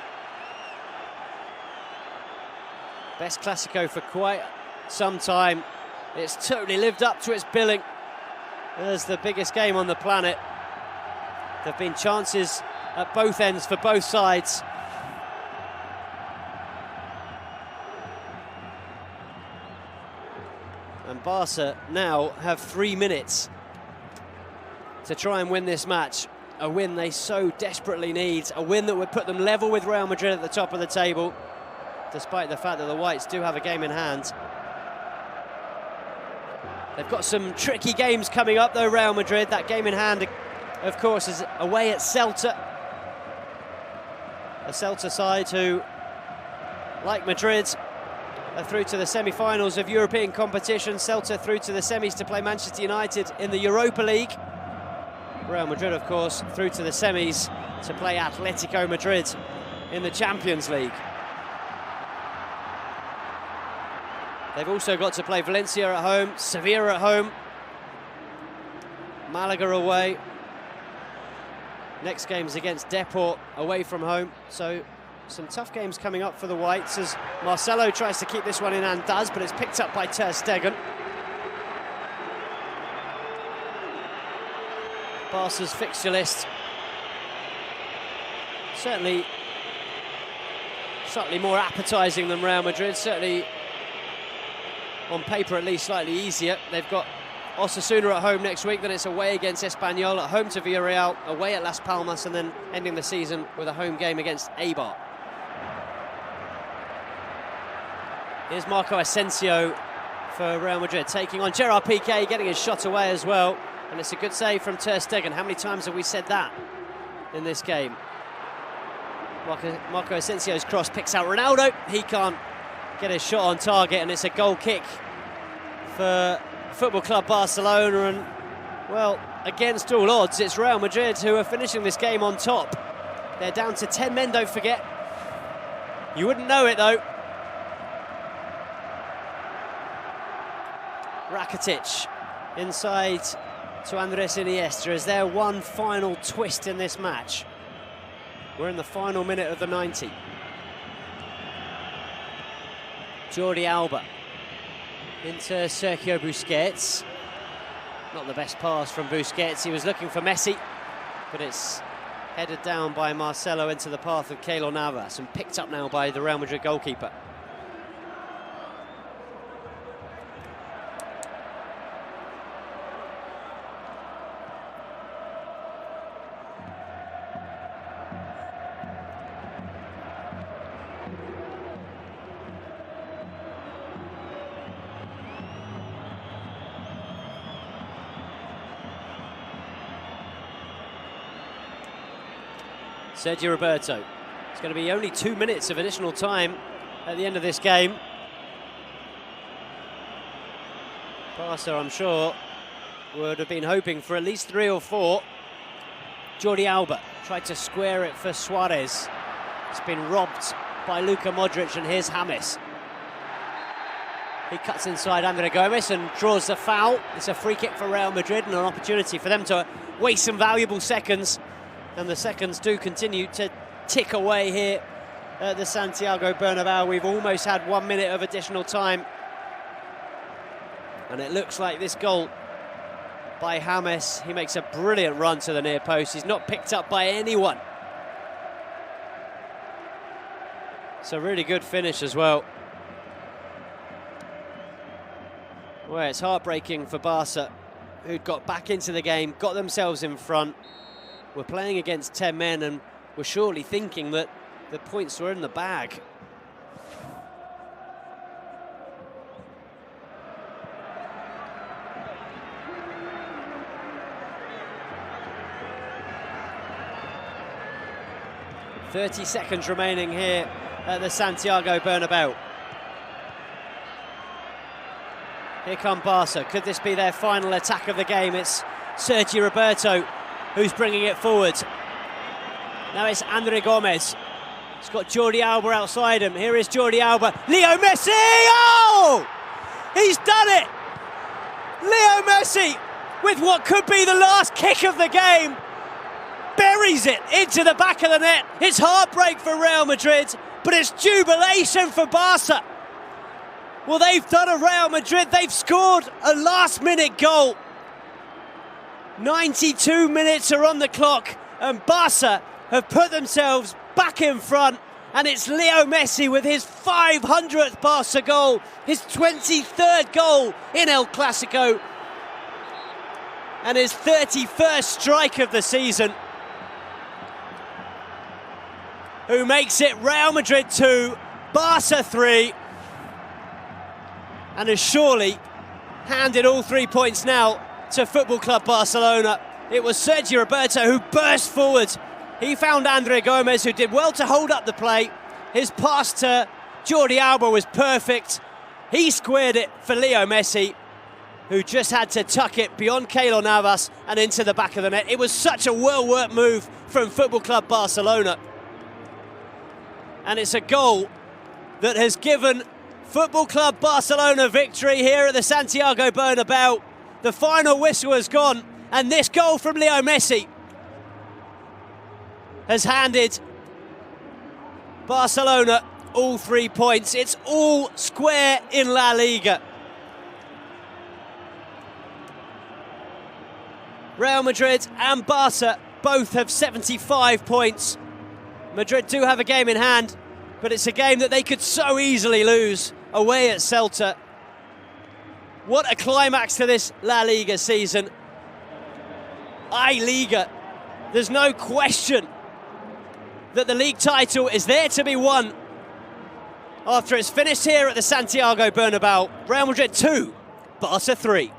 Best Clásico for quite some time. It's totally lived up to its billing as the biggest game on the planet. There have been chances at both ends for both sides. And Barca now have 3 minutes to try and win this match. A win they so desperately need, a win that would put them level with Real Madrid at the top of the table, despite the fact that the Whites do have a game in hand. They've got some tricky games coming up though, Real Madrid. That game in hand, of course, is away at Celta. A Celta side who, like Madrid, are through to the semi-finals of European competition. Celta through to the semis to play Manchester United in the Europa League. Real Madrid, of course, through to the semis to play Atletico Madrid in the Champions League. They've also got to play Valencia at home, Sevilla at home, Malaga away. Next game's against Depor away from home. So some tough games coming up for the Whites as Marcelo tries to keep this one in and does, but it's picked up by Ter Stegen. Barca's fixture list certainly slightly more appetising than Real Madrid, certainly on paper at least slightly easier. They've got Osasuna at home next week, then it's away against Espanyol, at home to Villarreal, away at Las Palmas, and then ending the season with a home game against Eibar. Here's Marco Asensio for Real Madrid, taking on Gerard Piqué, getting his shot away as well. And it's a good save from Ter Stegen. How many times have we said that in this game? Marco Asensio's cross picks out Ronaldo. He can't get his shot on target, and it's a goal kick for Football Club Barcelona. And, well, against all odds, it's Real Madrid who are finishing this game on top. They're down to 10 men, don't forget. You wouldn't know it, though. Rakitic inside to Andres Iniesta. Is there one final twist in this match? We're in the final minute of the 90. Jordi Alba into Sergio Busquets. Not the best pass from Busquets. He was looking for Messi, but it's headed down by Marcelo into the path of Keylor Navas and picked up now by the Real Madrid goalkeeper. Sergio Roberto. It's going to be only 2 minutes of additional time at the end of this game. Barca, I'm sure, would have been hoping for at least 3 or 4. Jordi Alba tried to square it for Suarez. It's been robbed by Luka Modric, and here's James. He cuts inside André Gomes and draws the foul. It's a free kick for Real Madrid and an opportunity for them to waste some valuable seconds. And the seconds do continue to tick away here at the Santiago Bernabeu. We've almost had 1 minute of additional time. And it looks like this goal by James, he makes a brilliant run to the near post. He's not picked up by anyone. It's a really good finish as well. Well, it's heartbreaking for Barca, who'd got back into the game, got themselves in front. We're playing against 10 men and we're surely thinking that the points were in the bag. "30 seconds remaining here at the Santiago Bernabeu. Here come Barca. Could this be their final attack of the game? It's Sergi Roberto who's bringing it forward. Now it's Andre Gomez. He's got Jordi Alba outside him. Here is Jordi Alba. Leo Messi! Oh! He's done it! Leo Messi, with what could be the last kick of the game, buries it into the back of the net. It's heartbreak for Real Madrid, but it's jubilation for Barca. Well, they've done a Real Madrid. They've scored a last-minute goal. 92 minutes are on the clock, and Barca have put themselves back in front, and it's Leo Messi with his 500th Barca goal, his 23rd goal in El Clasico, and his 31st strike of the season, who makes it Real Madrid 2, Barca 3, and has surely handed all 3 points now to Football Club Barcelona. It was Sergi Roberto who burst forward. He found Andre Gomez, who did well to hold up the play. His pass to Jordi Alba was perfect. He squared it for Leo Messi, who just had to tuck it beyond Keylor Navas and into the back of the net. It was such a well-worked move from Football Club Barcelona. And it's a goal that has given Football Club Barcelona victory here at the Santiago Bernabeu. The final whistle has gone, and this goal from Leo Messi has handed Barcelona all 3 points. It's all square in La Liga. Real Madrid and Barca both have 75 points. Madrid do have a game in hand, but it's a game that they could so easily lose away at Celta. What a climax to this La Liga season. I-Liga. There's no question that the league title is there to be won after it's finished here at the Santiago Bernabeu. Real Madrid 2, Barca 3.